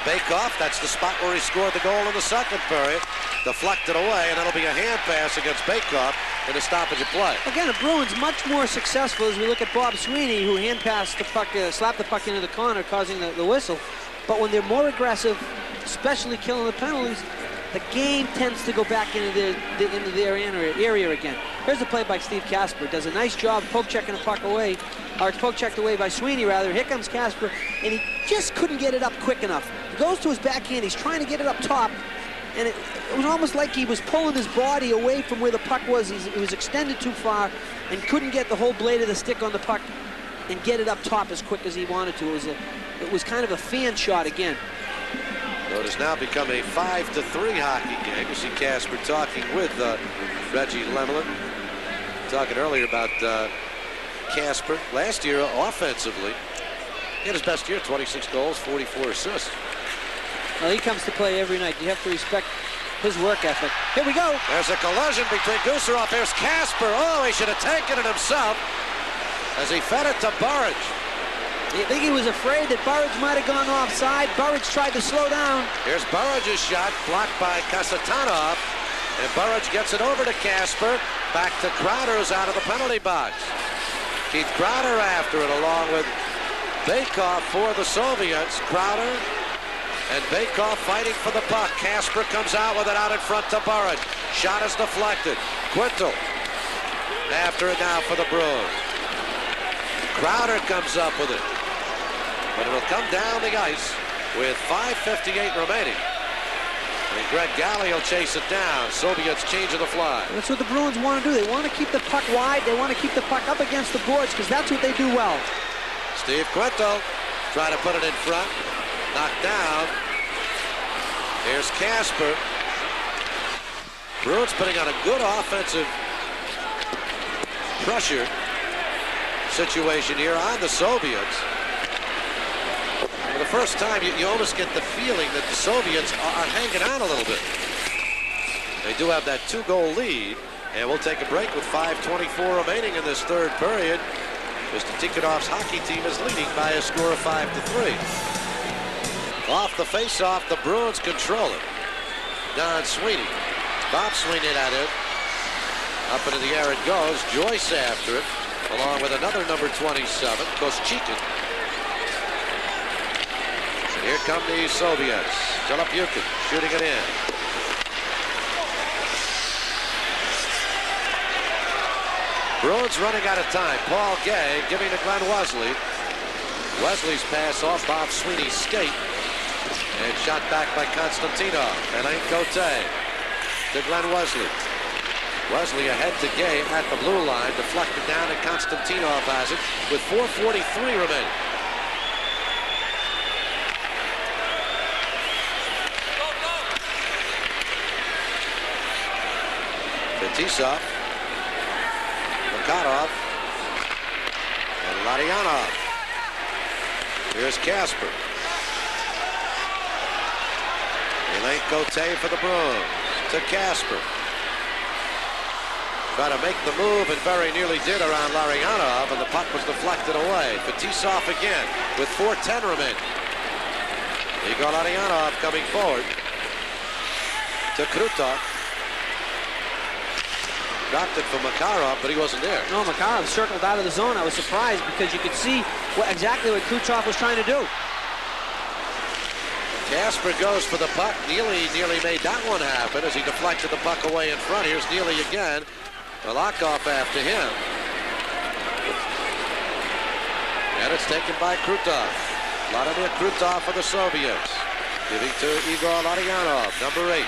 Bakov, that's the spot where he scored the goal in the second period. Deflected away, and that'll be a hand pass against Bakov in a stoppage of play. Again, the Bruins much more successful as we look at Bob Sweeney, who hand passed the puck, slapped the puck into the corner, causing the whistle. But when they're more aggressive, especially killing the penalties, the game tends to go back into their area again. Here's a play by Steve Kasper. Does a nice job poke checking the puck away, or it's poke checked away by Sweeney rather. Here comes Kasper, and he just couldn't get it up quick enough. He goes to his backhand. He's trying to get it up top, and it was almost like he was pulling his body away from where the puck was. It was extended too far, and couldn't get the whole blade of the stick on the puck and get it up top as quick as he wanted to. It was kind of a fan shot again. So it has now become a 5-3 hockey game. You see Kasper talking with Reggie Lemelin. Talking earlier about Kasper. Last year, offensively, he had his best year, 26 goals, 44 assists. Well, he comes to play every night. You have to respect his work ethic. Here we go. There's a collision between Gusarov. There's Kasper. Oh, he should have taken it himself as he fed it to Burridge. I think he was afraid that Burridge might have gone offside. Burridge tried to slow down. Here's Burridge's shot, blocked by Kasatonov. And Burridge gets it over to Kasper. Back to Crowder, who's out of the penalty box. Keith Crowder after it, along with Bakov for the Soviets. Crowder And Bakoff fighting for the puck. Kasper comes out with it out in front to Burrett. Shot is deflected. Quintal after it now for the Bruins. Crowder comes up with it. But it'll come down the ice with 5:58 remaining. And Greg Galley will chase it down. Soviets changing the fly. That's what the Bruins want to do. They want to keep the puck wide. They want to keep the puck up against the boards because that's what they do well. Steve Quintal trying to put it in front. Knocked down. Here's Kasper. Bruins putting on a good offensive pressure situation here on the Soviets. For the first time, you almost get the feeling that the Soviets are hanging on a little bit. They do have that 2-goal lead, and we'll take a break with 5:24 remaining in this third period. Mr. Tikhonov's hockey team is leading by a score of 5-3. Off the face-off, the Bruins control it. Don Sweeney. Bob Sweeney at it. Up into the air it goes. Joyce after it, along with another number 27, Koschekin. And here come the Soviets. Jalopyukin shooting it in. Bruins running out of time. Paul Gay giving to Glenn Wesley. Wesley's pass off Bob Sweeney's skate. And shot back by Konstantinov. Alain Cote to Glenn Wesley. Wesley ahead to Gay at the blue line. Deflected down, and Konstantinov has it with 4:43 remaining. Fetisov, Makarov, and Larionov. Here's Kasper. Alain Cote for the Bruins to Kasper. Try to make the move and very nearly did around Larionov, and the puck was deflected away. Fetisov again with 4:10 remaining. Igor Larionov coming forward to Krutov. Dropped it for Makarov, but he wasn't there. No, Makarov circled out of the zone. I was surprised because you could see exactly what Krutov was trying to do. Kasper goes for the puck. Neely nearly made that one happen as he deflected the puck away in front. Here's Neely again. Malakoff after him. And it's taken by Krutov. Vladimir Krutov for the Soviets. Giving to Igor Larionov, number 8.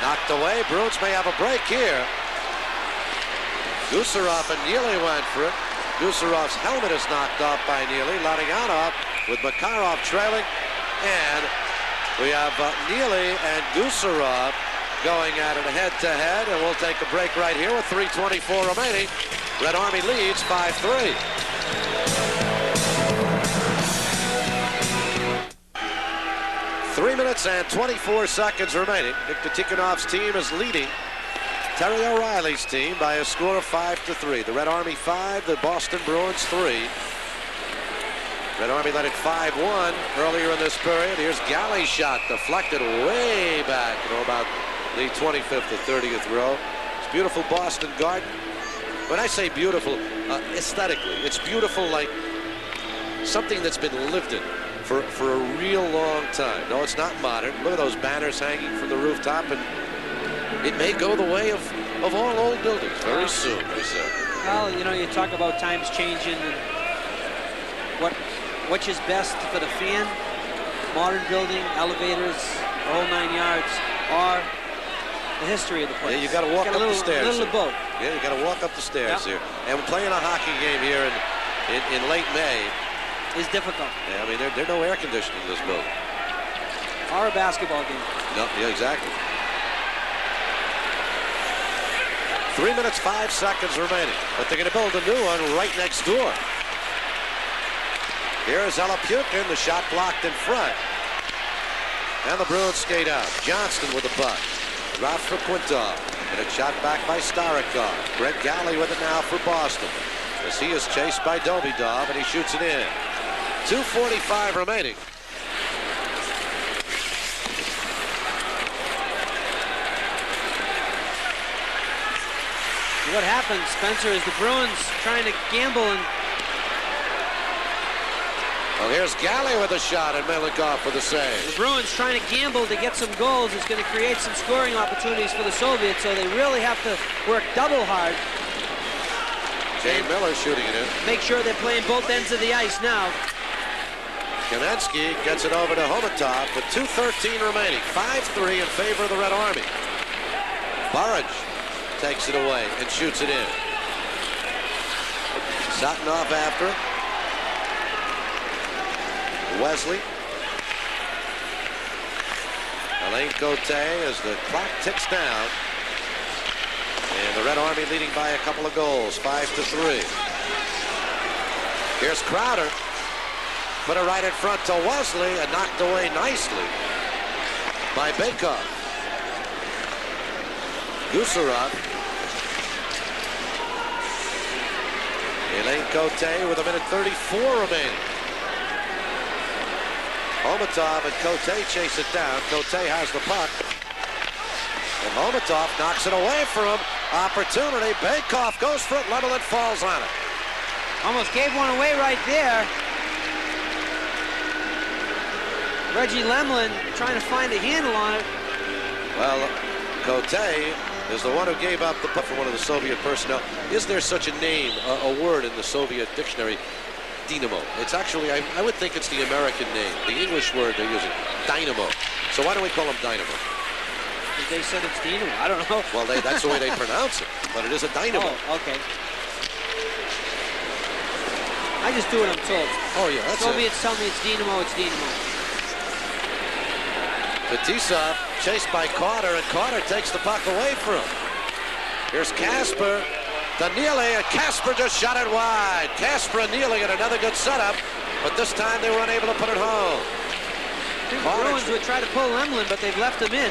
Knocked away. Bruins may have a break here. Gusarov and Neely went for it. Gusarov's helmet is knocked off by Neely. Larionov with Makarov trailing. And we have Neely and Gusarov going at it head-to-head, and we'll take a break right here with 3:24 remaining. Red Army leads 5-3. Three minutes and 24 seconds remaining. Viktor Tikhonov's team is leading Terry O'Reilly's team by a score of 5-3. The Red Army 5, the Boston Bruins 3. Red Army led it 5-1 earlier in this period. Here's Galley's shot deflected way back, about the 25th or 30th row. It's beautiful Boston Garden. When I say beautiful, aesthetically, it's beautiful like something that's been lived in for a real long time. No, it's not modern. Look at those banners hanging from the rooftop, and it may go the way of all old buildings very soon, they say. Well, you know, you talk about times changing and which is best for the fan. Modern building, elevators, the whole 9 yards, or the history of the place. Yeah, you got to walk up the stairs. A little of both. Yeah, you got to walk up the stairs here. And we're playing a hockey game here in late May. It's difficult. Yeah, I mean, there's no air conditioning in this building. Or a basketball game. No, yeah, exactly. 3 minutes, 5 seconds remaining. But they're going to build a new one right next door. Here's Jalopyukin, the shot blocked in front. And the Bruins skate out. Johnston with the puck. Dropped for Quintal. And a shot back by Starikov. Greg Galley with it now for Boston. As he is chased by Dobidov, and he shoots it in. 2:45 remaining. What happens, Spencer, is the Bruins trying to gamble and Well, here's Galley with a shot and Melnikov with a save. The Bruins trying to gamble to get some goals is going to create some scoring opportunities for the Soviets, so they really have to work double hard. Jay Miller shooting it in. Make sure they're playing both ends of the ice now. Kamensky gets it over to Homatov with 2:13 remaining. 5-3 in favor of the Red Army. Burridge takes it away and shoots it in. Satanov after. Wesley. Alain Cote as the clock ticks down. And the Red Army leading by a couple of goals, 5-3. Here's Crowder. Put it right in front to Wesley and knocked away nicely by Bakov. Gusarov. Alain Cote with 1:34 remaining. Homatov and Cote chase it down. Cote has the puck. And Homatov knocks it away from him. Opportunity. Bakov goes for it. Lemelin falls on it. Almost gave one away right there. Reggie Lemelin trying to find a handle on it. Well, Cote is the one who gave up the puck for one of the Soviet personnel. Is there such a name, a word in the Soviet dictionary? Dynamo. It's actually, I would think it's the American name. The English word they're using, dynamo. So why don't we call him dynamo? They said it's dynamo. I don't know. Well, that's the way they pronounce it. But it is a dynamo. Oh, okay. I just do what I'm told. Oh, yeah, that's Soviets it. tell me it's dynamo, it's dynamo. Fetisov chased by Carter, and Carter takes the puck away from him. Here's Kasper. To Neely, and Kasper just shot it wide. Kasper and Neely at another good setup, but this time they were unable to put it home. The Bruins would try to pull Lemelin, but they've left him in.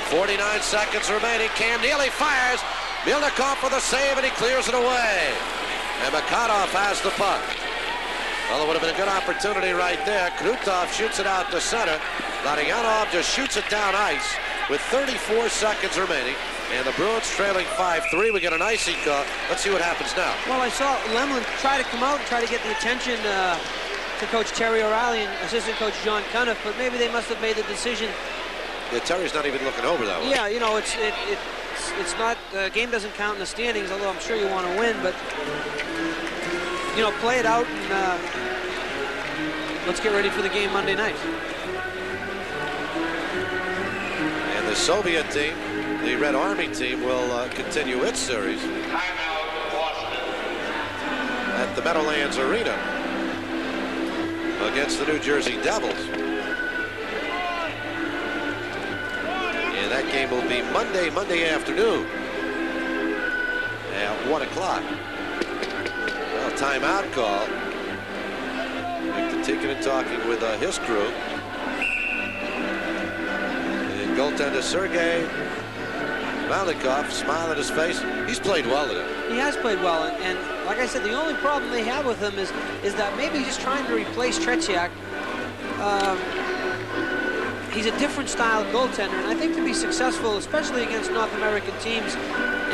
49 seconds remaining. Cam Neely fires. Melnikov with a save, and he clears it away. And Makarov has the puck. Well, it would have been a good opportunity right there. Krutov shoots it out to center. Larionov just shoots it down ice with 34 seconds remaining. And the Bruins trailing 5-3. We get an icing call. Let's see what happens now. Well, I saw Lemelin try to come out and try to get the attention to Coach Terry O'Reilly and assistant coach John Cuniff, but maybe they must have made the decision. Yeah, Terry's not even looking over that one. Yeah, you know, it's not, game doesn't count in the standings, although I'm sure you want to win, but, you know, play it out and let's get ready for the game Monday night. And the Soviet team, the Red Army team, will continue its series at the Meadowlands Arena against the New Jersey Devils. And that game will be Monday afternoon at 1 o'clock. Well, timeout call. Victor Tikkanen talking with his crew. And goaltender Sergei Melnikov, smile on his face. He's played well today. He has played well, and like I said, the only problem they have with him is that maybe he's just trying to replace Tretiak. He's a different style goaltender, and I think to be successful, especially against North American teams,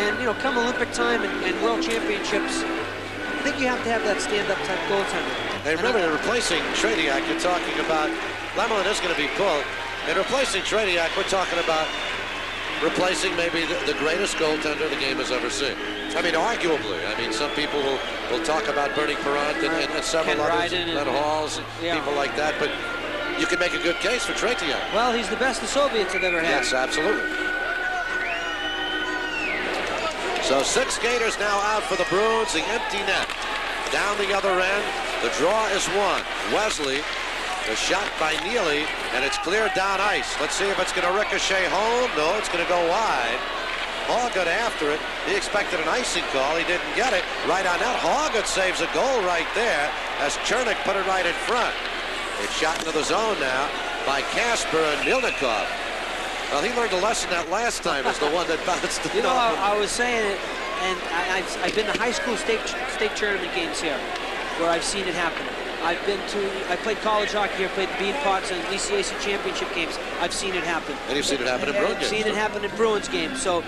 and, you know, come Olympic time and World Championships, I think you have to have that stand-up type goaltender. And remember, replacing Tretiak, you're talking about, Lemelin is going to be pulled, and replacing Tretiak, we're talking about replacing maybe the greatest goaltender the game has ever seen. I mean, arguably. I mean, some people will talk about Bernie Parent and several others, Len Halls, and people like that, but you can make a good case for Tretiak. Well, he's the best the Soviets have ever had. Yes, absolutely. So 6 skaters now out for the Bruins, the empty net. Down the other end, the draw is won. Wesley, the shot by Neely, and it's cleared down ice. Let's see if it's going to ricochet home. No, it's going to go wide. Hoggett after it. He expected an icing call. He didn't get it. Right on that. Hoggett saves a goal right there as Chernik put it right in front. It's shot into the zone now by Kasper and Melnikov. Well, he learned a lesson that last time as the one that bounced it. You know, I was saying it, and I've been to high school state tournament games here where I've seen it happen. I played college hockey here, played Bean Pots and ECAC championship games. I've seen it happen. And you've seen it happen in Bruins games. I've seen it happen in Bruins games. So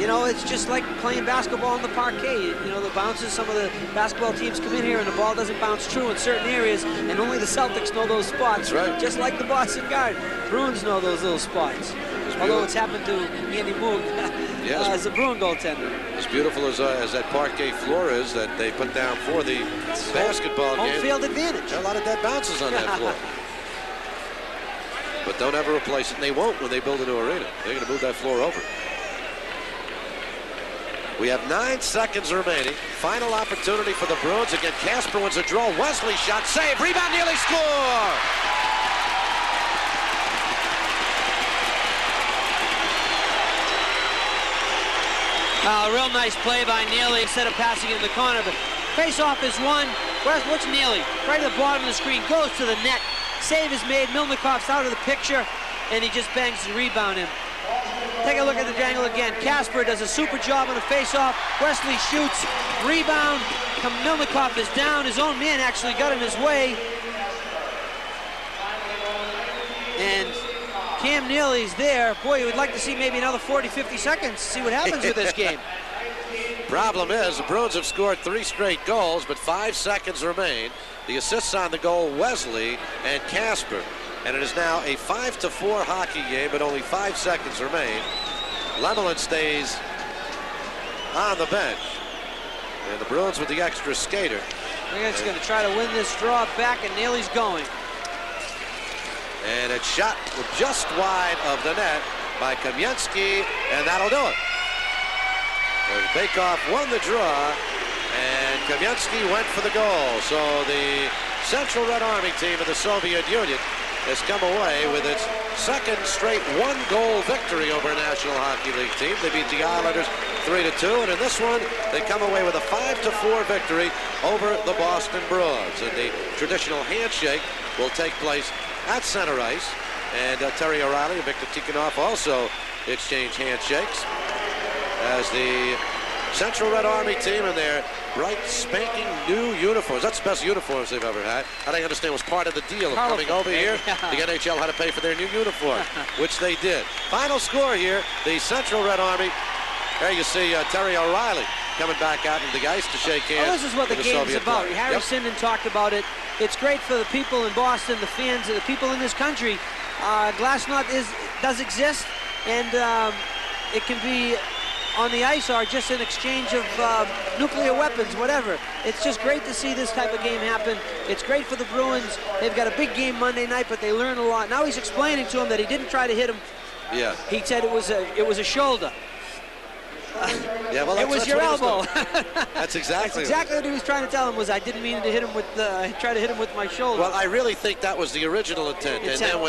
You know, it's just like playing basketball on the parquet. You know, the bounces, some of the basketball teams come in here and the ball doesn't bounce true in certain areas, and only the Celtics know those spots. That's right. Just like the Boston Guard. Bruins know those little spots. Although it's happened to Andy Moog as a Bruin goaltender. As beautiful as that parquet floor is that they put down for the basketball game. Home field advantage. There are a lot of dead bounces on that floor. But don't ever replace it, and they won't when they build a new arena. They're going to move that floor over. We have 9 seconds remaining. Final opportunity for the Bruins. Again, Casper wins a draw. Wesley shot, save, rebound, Neely score! Real nice play by Neely instead of passing in the corner. But face-off is won. What's Neely? Right at the bottom of the screen. Goes to the net. Save is made. Milnikov's out of the picture. And he just bangs the rebound in. Take a look at the angle again. Casper does a super job on the face-off. Wesley shoots. Rebound. Milnikov is down. His own man actually got in his way. And Cam Neely's there. Boy, you would like to see maybe another 40, 50 seconds to see what happens with this game. Problem is, the Bruins have scored 3 straight goals, but 5 seconds remain. The assists on the goal, Wesley and Casper. And it is now a 5-4 hockey game, but only 5 seconds remain. Lemelin stays on the bench. And the Bruins with the extra skater. It's going to try to win this draw back, and Neely's going. And it's shot just wide of the net by Kamensky, and that'll do it. Bakehoff won the draw, and Kamensky went for the goal. So the Central Red Army team of the Soviet Union has come away with its 2nd straight 1-goal victory over a National Hockey League team. They beat the Islanders 3-2, and in this one, they come away with a 5-4 victory over the Boston Bruins. And the traditional handshake will take place at center ice, and Terry O'Reilly and Victor Tikhonov also exchange handshakes as the Central Red Army team in their bright, spanking new uniforms. That's the best uniforms they've ever had. And I understand was part of the deal of coming over here. The NHL had to pay for their new uniform, which they did. Final score here, the Central Red Army. There you see Terry O'Reilly coming back out into the ice to shake hands. Well, this is what the game's about. Harry Sinden talked about it. It's great for the people in Boston, the fans, the people in this country. Glasnost does exist, and it can be on the ice or just an exchange of nuclear weapons, whatever. It's just great to see this type of game happen. It's great for the Bruins. They've got a big game Monday night, but they learn a lot. Now he's explaining to him that he didn't try to hit him. Yeah. He said it was a shoulder. Yeah, well, it was your elbow. That's exactly what he was trying to tell him. Was I didn't mean to hit him with I tried to hit him with my shoulder. Well, I really think that was the original intent. And then when he